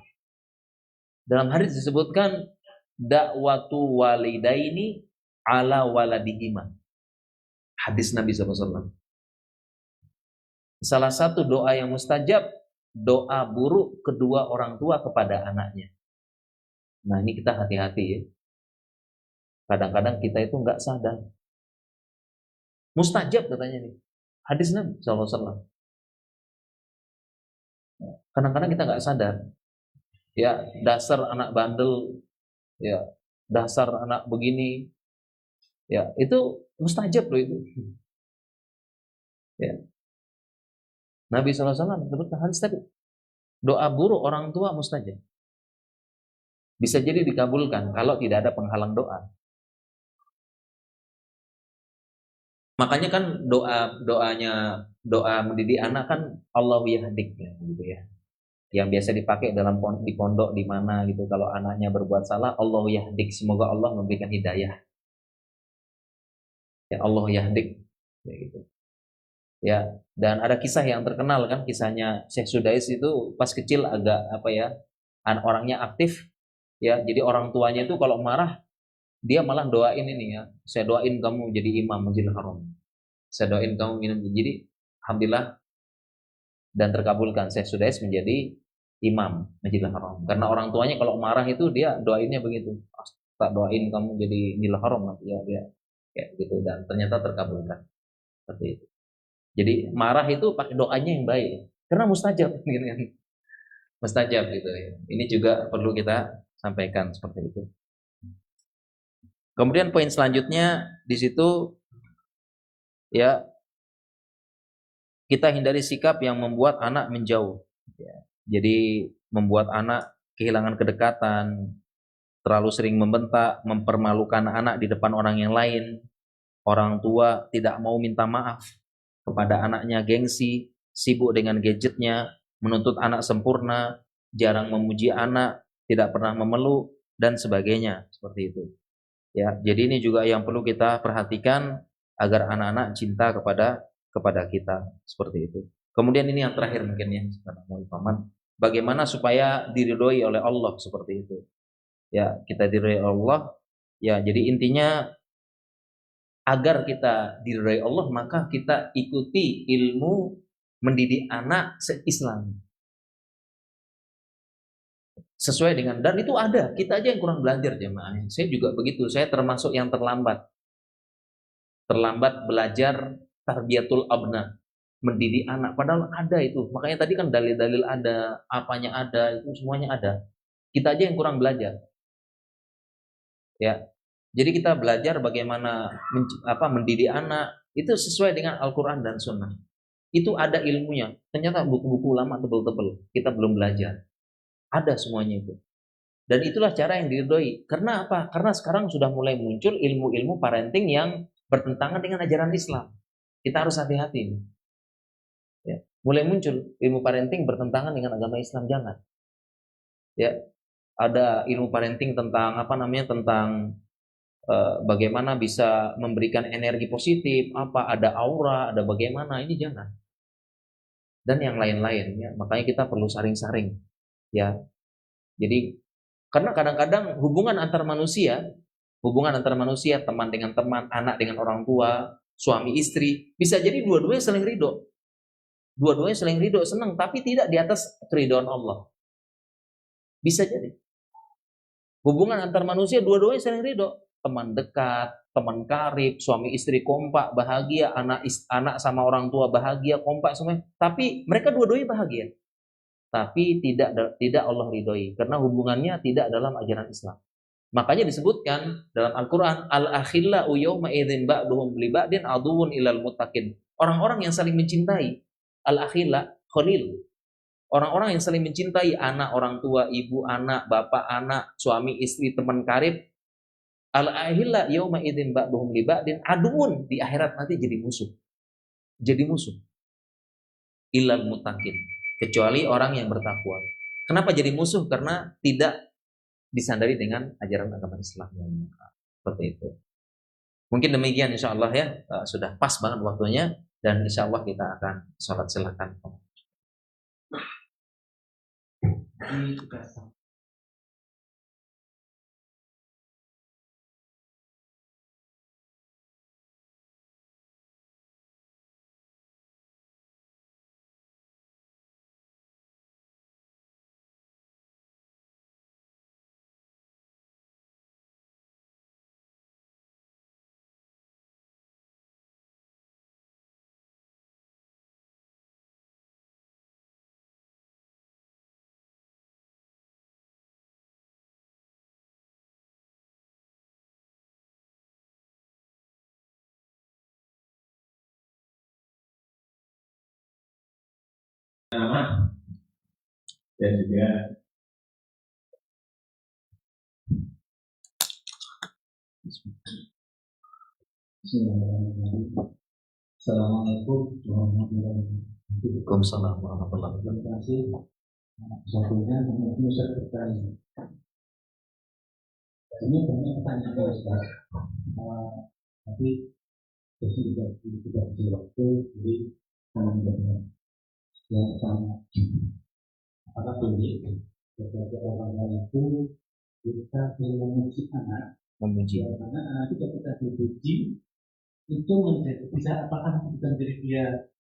Dalam hadis disebutkan dakwatu walidaini ala waladihima. Hadis Nabi SAW. Salah satu doa yang mustajab, doa buruk kedua orang tua kepada anaknya. Nah ini kita hati-hati ya. Kadang-kadang kita itu nggak sadar. Mustajab katanya nih. Hadis Nabi SAW. Kadang-kadang kita nggak sadar. Ya dasar anak bandel, ya dasar anak begini, ya itu mustajab loh itu. Ya. Nabi SAW sebutkan hadis tadi. Doa buruk orang tua mustajab. Bisa jadi dikabulkan kalau tidak ada penghalang doa. Makanya kan doa mendidik anak kan Allahu yahdik ya, gitu ya. Yang biasa dipakai di pondok di mana gitu. Kalau anaknya berbuat salah, Allahu yahdik, semoga Allah memberikan hidayah. Ya Allah yahdik, ya gitu. Ya, dan ada kisah yang terkenal kan, kisahnya Syekh Sudais itu pas kecil agak apa ya, orangnya aktif ya. Jadi orang tuanya itu kalau marah dia malah doain ini ya, saya doain kamu jadi imam Masjidil Haram. Saya doain kamu minum. Jadi alhamdulillah dan terkabulkan Syekh Sudais menjadi imam Masjidil Haram. Karena orang tuanya kalau marah itu dia doainnya begitu. Tak doain kamu jadi Masjidil Haram nanti ya dia kayak gitu, dan ternyata terkabulkan. Seperti itu. Jadi marah itu pakai doanya yang baik. Karena mustajab gitu kan. Mustajab gitu ya. Ini juga perlu kita sampaikan seperti itu. Kemudian poin selanjutnya di situ ya, kita hindari sikap yang membuat anak menjauh. Ya. Jadi membuat anak kehilangan kedekatan, terlalu sering membentak, mempermalukan anak di depan orang yang lain. Orang tua tidak mau minta maaf kepada anaknya, gengsi, sibuk dengan gadgetnya, menuntut anak sempurna, jarang memuji anak, tidak pernah memeluk, dan sebagainya. Seperti itu. Ya, jadi ini juga yang perlu kita perhatikan agar anak-anak cinta kepada kita, seperti itu. Kemudian ini yang terakhir mungkin ya, Paman, bagaimana supaya diridhoi oleh Allah, seperti itu. Ya, kita diridhoi Allah. Ya, jadi intinya agar kita diridhoi Allah, maka kita ikuti ilmu mendidik anak se-Islam. Sesuai dengan, dan itu ada, kita aja yang kurang belajar jemaah. Saya juga begitu, saya termasuk yang terlambat belajar tarbiyatul abna, mendidik anak, padahal ada itu. Makanya tadi kan dalil-dalil ada, apanya ada, itu semuanya ada. Kita aja yang kurang belajar. Ya. Jadi kita belajar bagaimana mendidik anak itu sesuai dengan Al-Qur'an dan Sunnah. Itu ada ilmunya. Ternyata buku-buku lama tebel-tebel kita belum belajar. Ada semuanya itu. Dan itulah cara yang diridhoi. Karena apa? Karena sekarang sudah mulai muncul ilmu-ilmu parenting yang bertentangan dengan ajaran Islam. Kita harus hati-hati. Ya. Mulai muncul ilmu parenting bertentangan dengan agama Islam, jangan. Ya, ada ilmu parenting tentang tentang bagaimana bisa memberikan energi positif, ada aura, ada bagaimana, ini jangan. Dan yang lain-lain ya. Makanya kita perlu saring-saring. Ya. Jadi karena kadang-kadang hubungan antar manusia, teman dengan teman, anak dengan orang tua, suami istri, bisa jadi dua-duanya saling ridho. Dua-duanya saling ridho, senang, tapi tidak di atas keridhaan Allah. Bisa jadi. Hubungan antar manusia dua-duanya saling ridho. Teman dekat, teman karib, suami istri kompak, bahagia, anak sama orang tua bahagia, kompak semuanya. Tapi mereka dua-duanya bahagia. Tapi tidak Allah ridhoi, karena hubungannya tidak dalam ajaran Islam. Makanya disebutkan dalam Al-Quran, al-akhillau yawma idzin ba'duhum li ba'din aduwwun ilal muttaqin. Orang-orang yang saling mencintai, al-akhilla, khalil. Orang-orang yang saling mencintai, anak, orang tua, ibu, anak, bapak, anak, suami, istri, teman karib. Al-akhilla yawma idzin ba'duhum li ba'din aduwwun, di akhirat nanti jadi musuh. Jadi musuh. Ilal muttaqin. Kecuali orang yang bertakwa. Kenapa jadi musuh? Karena tidak disandari dengan ajaran agama Islam. Seperti itu. Mungkin demikian insya Allah ya. Sudah pas banget waktunya. Dan insya Allah kita akan sholat, silakan. nama dan juga Assalamualaikum warahmatullahi wabarakatuh. Waalaikumsalam warahmatullahi wabarakatuh. Terima kasih. Satunya mungkin saya bertanya. Ini banyak pertanyaan Ustaz. Tapi jadi tidak di waktu jadi menjawab. Yang pertama, apakah boleh beberapa orang itu kita memuji anak, Memuji. karena anak itu ketika dipuji itu menjadi bisa apakah bukan jadi dia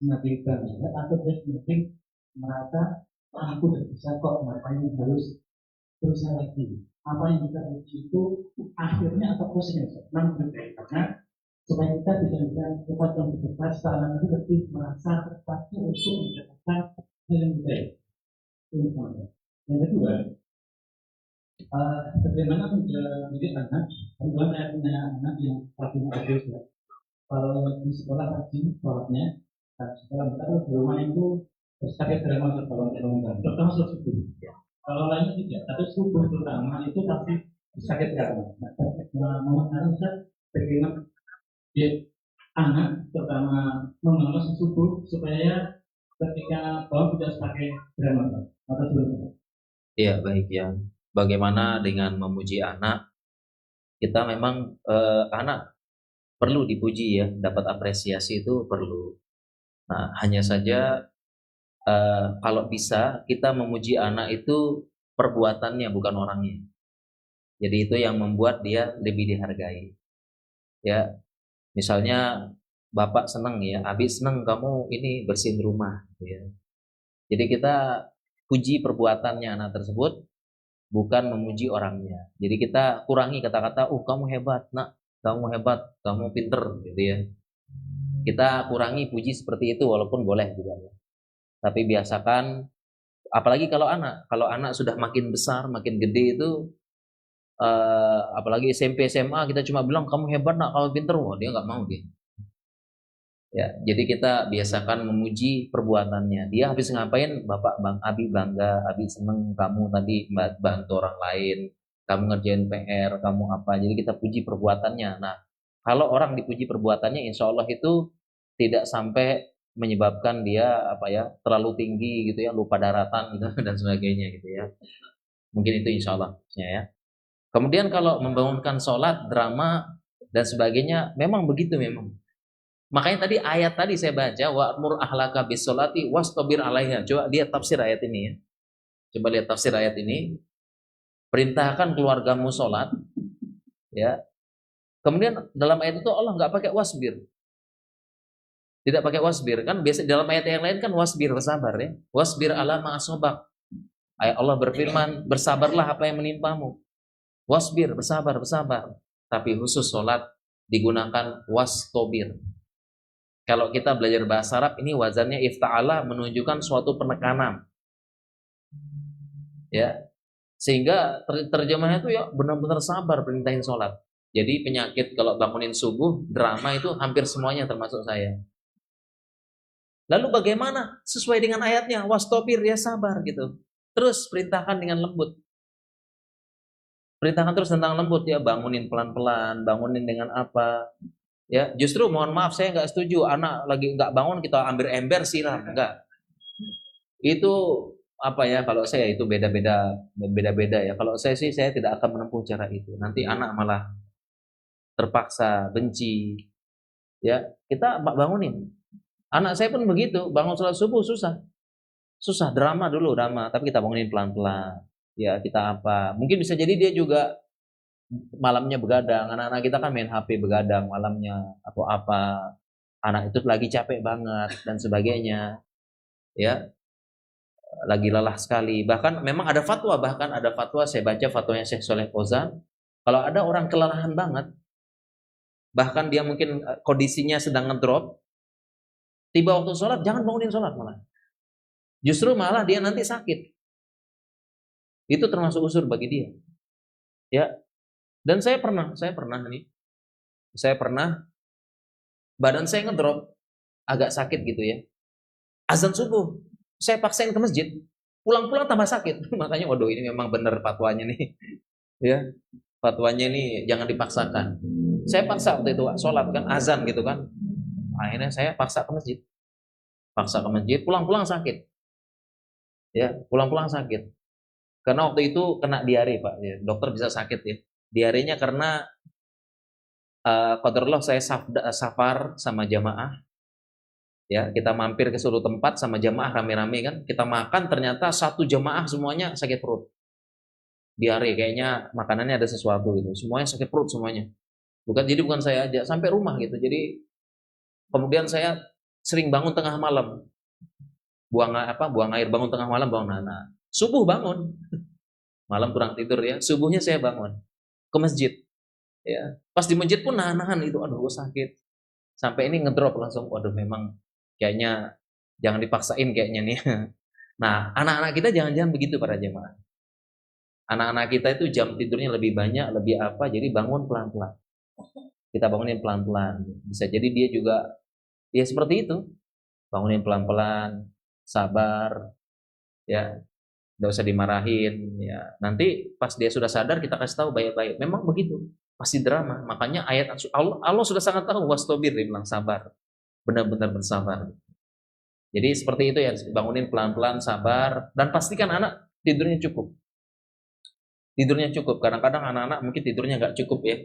semakin bangga atau dia semakin merasa aku sudah bisa kok, ngapain harus berusaha lagi. Apa yang kita puji itu akhirnya atau prosesnya memang berbeda, karena supaya kita bisa cepat dan cepat secara nanti lebih merasa terpacu untuk mendapatkan hal yang baik. Yang kedua, bagaimana mendidik anak? Kebetulan saya punya anak yang satu bagus ya. Kalau di sekolah rajin sholatnya, sekolah kita kalau di rumah itu sakit drama kalau terutama sholat subuh. Kalau lainnya tidak, tapi subuh terutama itu pasti sakit drama. Memang saya bagaimana ya, anak terutama mengenal subuh supaya ketika bawah tidak pakai drama atau sebagainya. Iya, baik ya. Bagaimana dengan memuji anak? Kita memang anak perlu dipuji ya, dapat apresiasi itu perlu. Nah, hanya saja kalau bisa kita memuji anak itu perbuatannya bukan orangnya. Jadi itu yang membuat dia lebih dihargai. Ya, misalnya bapak senang ya, Abi senang kamu ini bersihin rumah. Ya. Jadi kita puji perbuatannya anak tersebut, bukan memuji orangnya. Jadi kita kurangi kata-kata, kamu hebat nak, kamu hebat, kamu pinter, gitu ya. Kita kurangi puji seperti itu, walaupun boleh juga ya. Tapi biasakan, apalagi kalau anak sudah makin besar, makin gede itu, apalagi SMP SMA kita cuma bilang kamu hebat nak, kamu pinter, wah dia nggak mau dia. Ya, jadi kita biasakan memuji perbuatannya. Dia habis ngapain, Bapak Bang Abi bangga, Abi seneng kamu tadi bantu orang lain, kamu ngerjain PR, kamu apa. Jadi kita puji perbuatannya. Nah, kalau orang dipuji perbuatannya, insya Allah itu tidak sampai menyebabkan dia terlalu tinggi gitu ya, lupa daratan gitu dan sebagainya gitu ya. Mungkin itu insya Allah ya. Kemudian kalau membangunkan sholat, drama dan sebagainya, memang begitu memang. Makanya tadi ayat tadi saya baca wa'mur ahlaka bis-sholati wastabir 'alaiha. Coba lihat tafsir ayat ini ya. Coba lihat tafsir ayat ini. Perintahkan keluargamu sholat ya. Kemudian dalam ayat itu Allah nggak pakai wasbir. Tidak pakai wasbir, kan biasa dalam ayat yang lain kan wasbir, bersabar ya. Wasbir ala ma'asobak. Ayat Allah berfirman, bersabarlah apa yang menimpamu. Wasbir, bersabar. Tapi khusus sholat digunakan wastobir. Kalau kita belajar bahasa Arab, ini wazannya ifta'ala, menunjukkan suatu penekanan. Ya. Sehingga terjemahnya itu ya benar-benar sabar perintahin sholat. Jadi penyakit kalau bangunin subuh, drama itu hampir semuanya termasuk saya. Lalu bagaimana? Sesuai dengan ayatnya, wastobir, ya sabar gitu. Terus perintahkan dengan lembut. Perintahkan terus tentang lembut, ya bangunin pelan-pelan, bangunin dengan apa. Ya, justru mohon maaf saya nggak setuju anak lagi nggak bangun kita ambil ember siram, enggak. Itu kalau saya itu beda-beda ya. Kalau saya sih saya tidak akan menempuh cara itu. Nanti anak malah terpaksa benci. Ya, kita bangunin. Anak saya pun begitu, bangun sholat subuh susah. Susah, drama, tapi kita bangunin pelan-pelan. Ya, kita apa? Mungkin bisa jadi dia juga malamnya begadang. Anak-anak kita kan main HP begadang malamnya atau apa. Anak itu lagi capek banget dan sebagainya. Ya, lagi lelah sekali. Bahkan memang ada fatwa, saya baca fatwanya Syekh Soleh Fauzan, kalau ada orang kelelahan banget, bahkan dia mungkin kondisinya sedang ngedrop, tiba waktu sholat jangan bangunin sholat malah. Justru malah dia nanti sakit. Itu termasuk usur bagi dia. Ya. Dan saya pernah badan saya ngedrop, agak sakit gitu ya. Azan subuh, saya paksain ke masjid, pulang-pulang tambah sakit. Makanya waduh ini memang benar fatwanya nih. Ya, fatwanya ini jangan dipaksakan. Saya paksa waktu itu sholat kan, azan gitu kan. Akhirnya saya paksa ke masjid. Paksa ke masjid, pulang-pulang sakit. Ya, pulang-pulang sakit. Karena waktu itu kena diare, Pak. Ya, dokter bisa sakit ya. Diarenya karena qadarullah saya safar sama jamaah. Ya, kita mampir ke suatu tempat sama jamaah rame-rame kan. Kita makan ternyata satu jamaah semuanya sakit perut. Diare kayaknya makanannya ada sesuatu gitu. Semuanya sakit perut semuanya. Bukan saya aja sampai rumah gitu. Jadi kemudian saya sering bangun tengah malam. Buang air bangun tengah malam bangun anak. Subuh bangun. Malam kurang tidur ya. Subuhnya saya bangun ke masjid. Ya. Pas di masjid pun nahan-nahan itu aduh sakit. Sampai ini ngedrop langsung waduh memang kayaknya jangan dipaksain kayaknya nih. Nah, anak-anak kita jangan-jangan begitu para jemaah. Anak-anak kita itu jam tidurnya lebih banyak, lebih apa, jadi bangun pelan-pelan. Kita bangunin pelan-pelan. Bisa jadi dia juga ya seperti itu. Bangunin pelan-pelan, sabar, ya, nggak usah dimarahin. Ya, nanti pas dia sudah sadar kita kasih tahu baik-baik. Memang begitu, pasti drama. Makanya ayat Allah sudah sangat tahu wastabir, dia bilang sabar, benar-benar bersabar. Jadi seperti itu ya, bangunin pelan-pelan, sabar, dan pastikan anak tidurnya cukup. Tidurnya cukup. Kadang-kadang anak-anak mungkin tidurnya nggak cukup ya.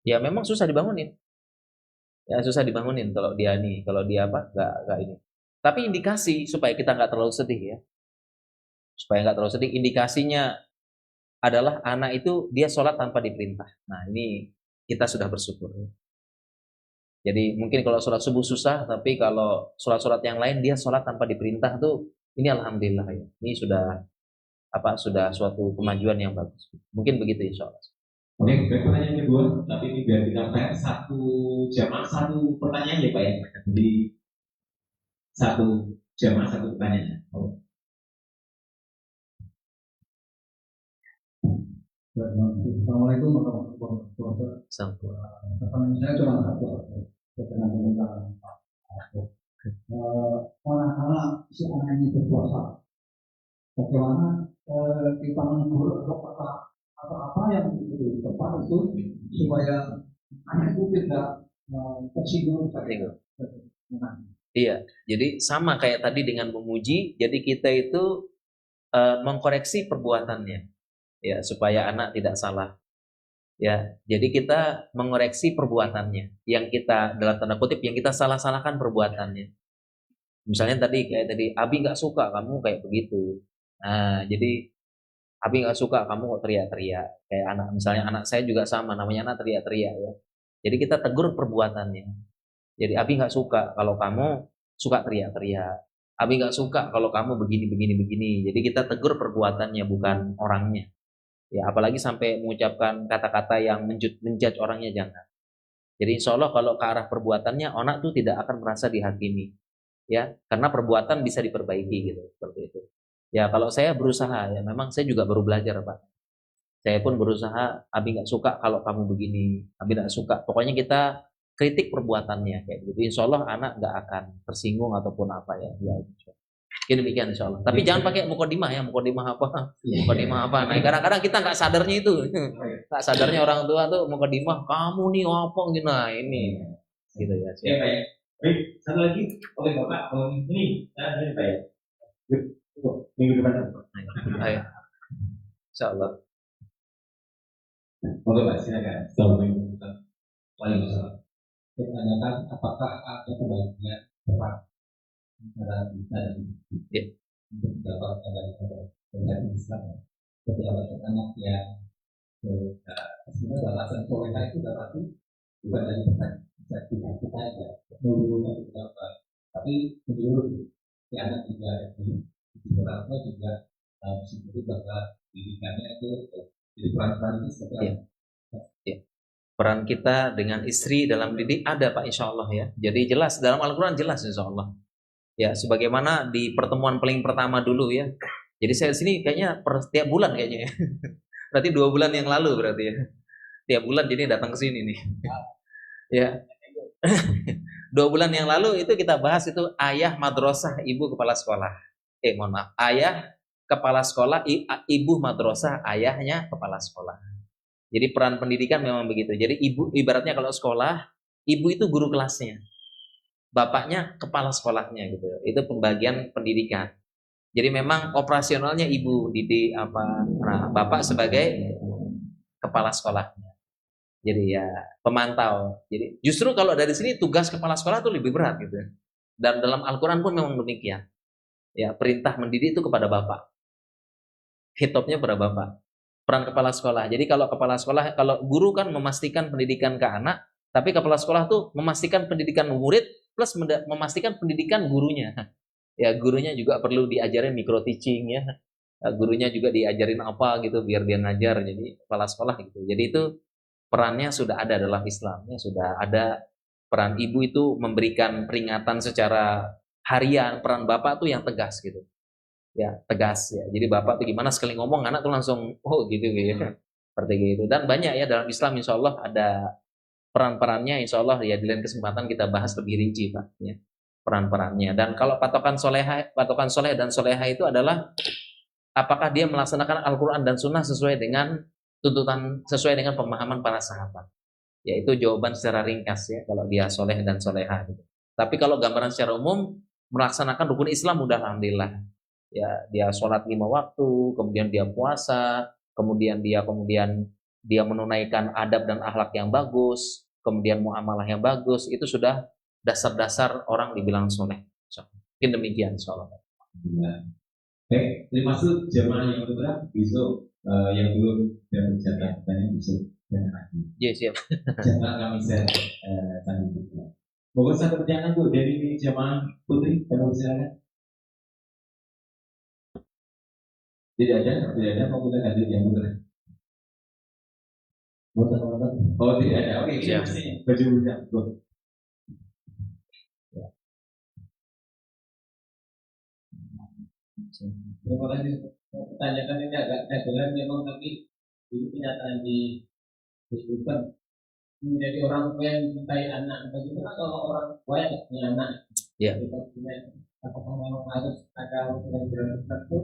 Ya memang susah dibangunin. Ya susah dibangunin kalau dia nggak ini. Tapi indikasi supaya kita nggak terlalu sedih ya. Supaya nggak terlalu sedih, indikasinya adalah anak itu dia sholat tanpa diperintah. Nah ini kita sudah bersyukur. Jadi mungkin kalau sholat subuh susah, tapi kalau sholat-sholat yang lain dia sholat tanpa diperintah tuh ini alhamdulillah ya. Ini sudah suatu kemajuan yang bagus. Mungkin begitu insya Allah. Oke, pertanyaan kedua, tapi ini biar kita tanya satu jamaah satu pertanyaan ya Pak ya. Jadi satu jamaah satu pertanyaan. Assalamualaikum warahmatullahi wabarakatuh. Pertanyaan saya cuma satu berkenaan dengan anak-anak si anak ini berpuasa. Bagaimana kita menegur apa yang di tempat itu supaya anak itu tidak tersinggung. Iya, jadi sama kayak tadi dengan memuji. Jadi kita itu mengkoreksi perbuatannya, ya supaya anak tidak salah. Ya, jadi kita mengoreksi perbuatannya. Yang kita dalam tanda kutip yang kita salah-salahkan perbuatannya. Misalnya kayak tadi, Abi nggak suka kamu kayak begitu. Nah, jadi Abi nggak suka kamu kok teriak-teriak. Kayak misalnya anak saya juga sama, namanya anak teriak-teriak ya. Jadi kita tegur perbuatannya. Jadi Abi nggak suka kalau kamu suka teriak-teriak. Abi nggak suka kalau kamu begini. Jadi kita tegur perbuatannya bukan orangnya. Ya apalagi sampai mengucapkan kata-kata yang menjudge orangnya jangan. Jadi insya Allah kalau ke arah perbuatannya anak tuh tidak akan merasa dihakimi. Ya karena perbuatan bisa diperbaiki gitu seperti itu. Ya kalau saya berusaha ya memang saya juga baru belajar Pak. Saya pun berusaha. Abi nggak suka kalau kamu begini. Abi nggak suka. Pokoknya kita kritik perbuatannya kayak gitu. Insya Allah anak nggak akan tersinggung ataupun apa ya. Ya ini demikian insya Allah. Tapi jangan pakai mukodimah ya. Mukodimah apa? Mukodimah apa? Nah kadang-kadang kita nggak sadarnya itu. Nggak sadarnya orang tua tuh mukodimah. Kamu nih apa gitu. Nah ini gitu ya. Ya Pak ya. Baik, satu lagi. Oke Bapak. Ini saya Pak ya. Minggu depan. Ayo. Insya Allah. Oke Pak, silakan. Assalamualaikum. Waalaikumsalam. Ditanyakan apakah ada kebaikan peran antara kita dan untuk dapat kebaikan Islam ketika banyak anak yang sebenarnya batasan solehah itu dapat bukan dari perspektif kita ya menurut kita tapi menurut si anak juga orang tua juga seperti bahwa didikannya itu jadi peran-peran itu seperti apa? Peran kita dengan istri dalam didik ada Pak insya Allah ya. Jadi jelas dalam Al-Quran jelas insya Allah. Ya sebagaimana di pertemuan paling pertama dulu ya. Jadi saya sini kayaknya tiap bulan kayaknya ya. Berarti 2 bulan yang lalu berarti ya. Tiap bulan jadi datang ke sini nih. Ya. 2 bulan yang lalu itu kita bahas itu ayah madrasah ibu kepala sekolah. mohon maaf, ayah kepala sekolah, ibu madrasah, ayahnya kepala sekolah. Jadi peran pendidikan memang begitu. Jadi ibu ibaratnya kalau sekolah, ibu itu guru kelasnya, bapaknya kepala sekolahnya gitu. Itu pembagian pendidikan. Jadi memang operasionalnya ibu didik apa, nah bapak sebagai kepala sekolahnya. Jadi ya pemantau. Jadi justru kalau dari sini tugas kepala sekolah itu lebih berat gitu. Dan dalam Al-Quran pun memang demikian. Ya perintah mendidik itu kepada bapak. Hitopnya kepada bapak. Peran kepala sekolah. Jadi kalau kepala sekolah, kalau guru kan memastikan pendidikan ke anak, tapi kepala sekolah tuh memastikan pendidikan murid plus memastikan pendidikan gurunya. Ya gurunya juga perlu diajarin micro teaching ya. Gurunya juga diajarin apa gitu biar dia ngajar. Jadi kepala sekolah gitu. Jadi itu perannya sudah ada dalam Islam, ya sudah ada. Peran ibu itu memberikan peringatan secara harian, peran bapak tuh yang tegas gitu. Ya, tegas ya. Jadi bapak tuh gimana sekali ngomong anak tuh langsung oh gitu ya. Seperti gitu. Dan banyak ya dalam Islam insya Allah ada peran-perannya, insya Allah ya di lain kesempatan kita bahas lebih rinci Pak ya. Peran-perannya. Dan kalau patokan soleh dan soleha itu adalah apakah dia melaksanakan Al-Quran dan Sunnah sesuai dengan tuntutan, sesuai dengan pemahaman para sahabat. Yaitu jawaban secara ringkas ya kalau dia soleh dan soleha gitu. Tapi kalau gambaran secara umum melaksanakan rukun Islam udah alhamdulillah. Ya dia sholat 5 waktu, kemudian dia puasa, kemudian dia menunaikan adab dan akhlak yang bagus, kemudian muamalah yang bagus, itu sudah dasar-dasar orang dibilang soleh. Mungkin demikian insyaallah. Baik, terima kasih jemaah yang bergerak besok yang belum dapat jatah pertanyaan besok dan lagi. Ya siap. Jatah kami share tadi juga. Mohon satu pertanyaan Bu dari jemaah Putri, kalau silakan. Tidak ada, mau kita hadir yang Putri. Oh tidak ada, oke. Siap. Baju buka, Bu. Terima kasih. Pertanyaan ini agak jelas memang, tapi ini kenyataan disebutkan menjadi orang tua yang mencintai anak. Bagaimana kalau orang tua yang tidak punya anak? Ya. Kita punya, apakah memang harus ada pelajaran tertentu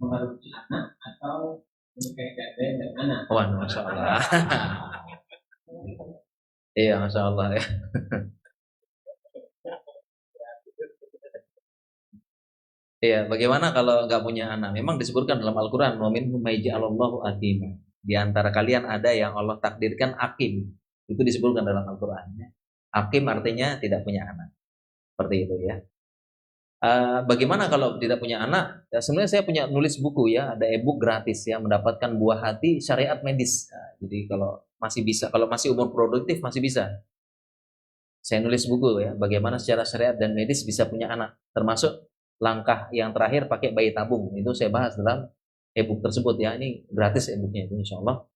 mengadopsi anak atau menikahi dengan anak? Wah, masya Allah. Iya, masya Allah ya. Iya, bagaimana kalau nggak punya anak? Memang disebutkan dalam Al-Quran, wa minhum may ja'alallahu aqima. Di antara kalian ada yang Allah takdirkan akim. Itu disebutkan dalam Al-Quran. Akim artinya tidak punya anak. Seperti itu ya. Bagaimana kalau tidak punya anak? Ya, sebenarnya saya punya nulis buku ya, ada e-book gratis ya, mendapatkan buah hati syariat medis. Nah, jadi kalau masih bisa, kalau masih umur produktif masih bisa. Saya nulis buku ya, bagaimana secara syariat dan medis bisa punya anak, termasuk langkah yang terakhir pakai bayi tabung. Itu saya bahas dalam e-book tersebut ya. Ini gratis e-booknya itu insya Allah.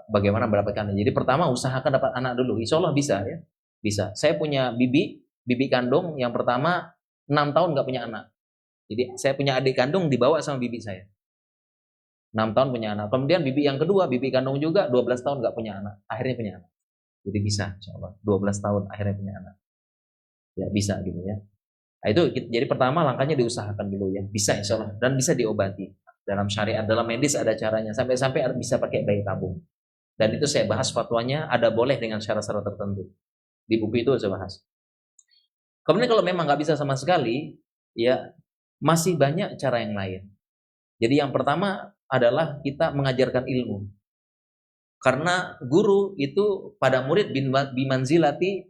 Bagaimana mendapatkannya? Jadi pertama usahakan dapat anak dulu. Insya Allah bisa ya. Bisa. Saya punya bibi kandung yang pertama 6 tahun nggak punya anak. Jadi saya punya adik kandung dibawa sama bibi saya. 6 tahun punya anak. Kemudian bibi yang kedua, bibi kandung juga 12 tahun nggak punya anak. Akhirnya punya anak. Jadi bisa insya Allah. 12 tahun akhirnya punya anak. Ya bisa gitu ya. Nah, itu jadi pertama langkahnya diusahakan dulu ya. Bisa insya Allah. Dan bisa diobati. Dalam syariat, dalam medis ada caranya. Sampai-sampai bisa pakai bayi tabung. Dan itu saya bahas fatwanya ada boleh dengan syarat-syarat tertentu. Di buku itu saya bahas. Kemudian kalau memang nggak bisa sama sekali, ya masih banyak cara yang lain. Jadi yang pertama adalah kita mengajarkan ilmu. Karena guru itu pada murid bimanzilati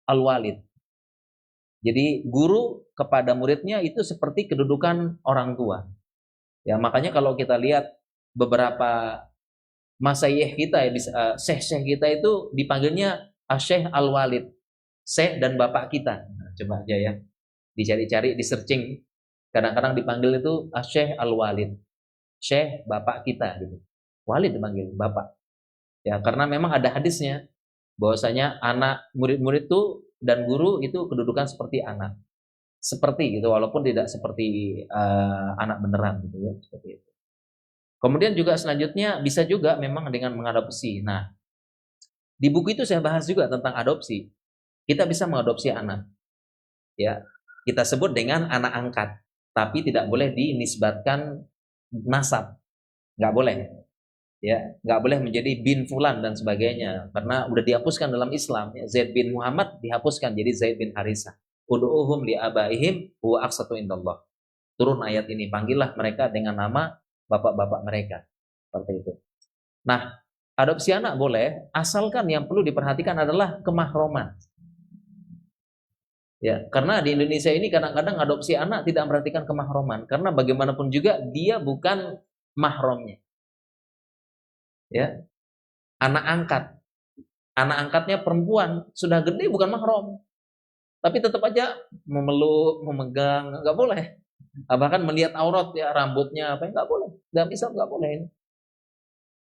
al-walid. Jadi guru kepada muridnya itu seperti kedudukan orang tua. Ya makanya kalau kita lihat beberapa masyayikh kita ya, syekh-syekh kita itu dipanggilnya Syekh Al-Walid, syekh dan bapak kita. Nah, coba aja ya, dicari-cari, di searching. Kadang-kadang dipanggil itu Syekh Al-Walid, syekh bapak kita gitu. Walid dipanggil bapak. Ya karena memang ada hadisnya bahwasanya anak murid-murid itu dan guru itu kedudukan seperti anak. Seperti gitu walaupun tidak seperti anak beneran gitu ya, seperti itu. Kemudian juga selanjutnya bisa juga memang dengan mengadopsi. Nah, di buku itu saya bahas juga tentang adopsi. Kita bisa mengadopsi anak. Ya. kita sebut dengan anak angkat, tapi tidak boleh dinisbatkan nasab, nggak boleh. Ya, nggak boleh menjadi bin fulan dan sebagainya, karena udah dihapuskan dalam Islam. Ya, Zaid bin Muhammad dihapuskan jadi Zaid bin Harisah. Ud'uhum li abaihim huwa aqsatu indallah. Turun ayat ini, panggillah mereka dengan nama bapak-bapak mereka. Seperti itu. Nah, adopsi anak boleh, asalkan yang perlu diperhatikan adalah kemahroman. Ya, karena di Indonesia ini kadang-kadang adopsi anak tidak memperhatikan kemahroman, karena bagaimanapun juga dia bukan mahramnya. Ya, anak angkatnya perempuan sudah gede bukan mahram, tapi tetap aja memeluk, memegang, nggak boleh. Bahkan melihat aurat ya, rambutnya apa, nggak boleh, nggak bisa, nggak boleh ini.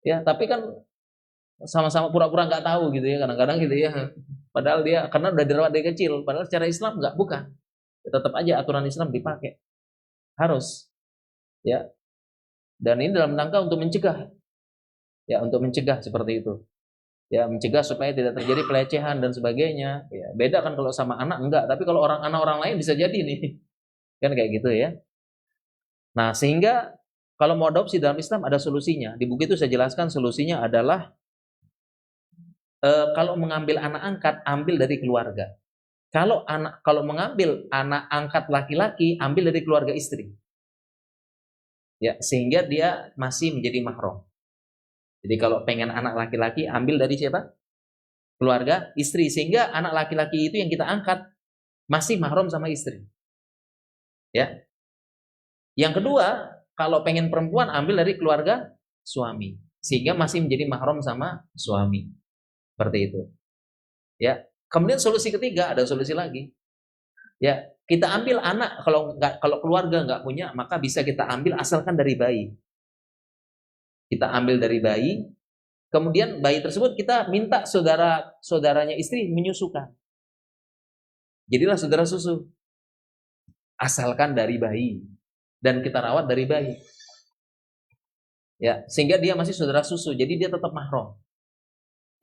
Ya, tapi kan sama-sama pura-pura nggak tahu gitu ya, kadang-kadang gitu ya. Padahal dia karena udah dirawat dari kecil, padahal secara Islam nggak, bukan. Ya, tetap aja aturan Islam dipakai, harus. Ya, dan ini dalam rangka untuk mencegah. Ya, untuk mencegah seperti itu. Ya, mencegah supaya tidak terjadi pelecehan dan sebagainya. Ya, beda kan kalau sama anak enggak, tapi kalau anak orang lain bisa jadi nih. Kan kayak gitu ya. Nah, sehingga kalau mau adopsi dalam Islam ada solusinya. Di buku itu saya jelaskan solusinya adalah kalau mengambil anak angkat, ambil dari keluarga. Kalau mengambil anak angkat laki-laki, ambil dari keluarga istri. Ya, sehingga dia masih menjadi mahram. Jadi kalau pengen anak laki-laki, ambil dari siapa? Keluarga istri, sehingga anak laki-laki itu yang kita angkat masih mahram sama istri. Ya. Yang kedua, kalau pengen perempuan, ambil dari keluarga suami, sehingga masih menjadi mahram sama suami. Seperti itu. Ya. Kemudian solusi ketiga, ada solusi lagi. Ya, kita ambil anak, kalau keluarga nggak punya, maka bisa kita ambil asalkan dari bayi. Kita ambil dari bayi, kemudian bayi tersebut kita minta saudaranya istri menyusukan. Jadilah saudara susu. Asalkan dari bayi. Dan kita rawat dari bayi. Ya, sehingga dia masih saudara susu, jadi dia tetap mahram.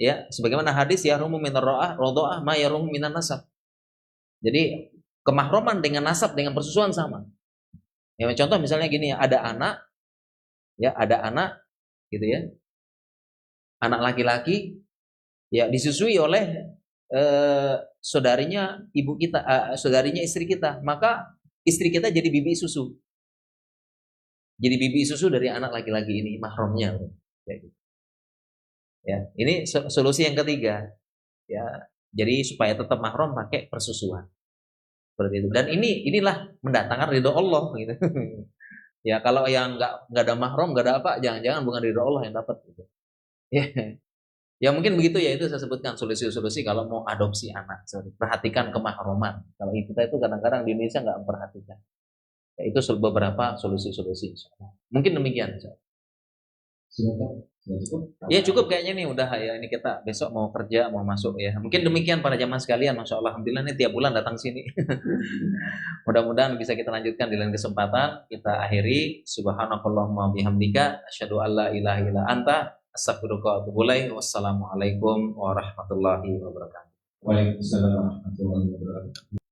Ya, sebagaimana hadis ya rumu minar radha'ah ma yarumu minan nasab. Jadi kemahraman dengan nasab dengan persusuan sama. Ya, contoh misalnya gini ya, ada anak gitu ya. Anak laki-laki ya disusui oleh saudarinya ibu kita, saudarinya istri kita, maka istri kita jadi bibi susu. Jadi bibi susu dari anak laki-laki ini, mahramnya. Ya, ini solusi yang ketiga. Ya, jadi supaya tetap mahram pakai persusuan. Seperti itu. Dan inilah mendatangkan ridho Allah gitu. Ya, kalau yang nggak ada mahram, nggak ada apa, jangan-jangan bukan ridho Allah yang dapat gitu. Ya. Ya mungkin begitu ya, itu saya sebutkan solusi-solusi kalau mau adopsi anak. Perhatikan kemahraman. Kalau kita itu kadang-kadang di Indonesia nggak memperhatikan. Ya, itu beberapa solusi-solusi. Mungkin demikian. Ya cukup kayaknya nih, udah ya, ini kita besok mau kerja, mau masuk ya. Mungkin demikian para jamaah sekalian. Masya Allah, alhamdulillah nih tiap bulan datang sini. Mudah-mudahan bisa kita lanjutkan di lain kesempatan. Kita akhiri. Subhanakallahumma bihamdika asyhadu alla ilaha illa anta astaghfiruka wa atubu ilaik. Wassalamualaikum warahmatullahi wabarakatuh. Waalaikumsalam warahmatullahi wabarakatuh.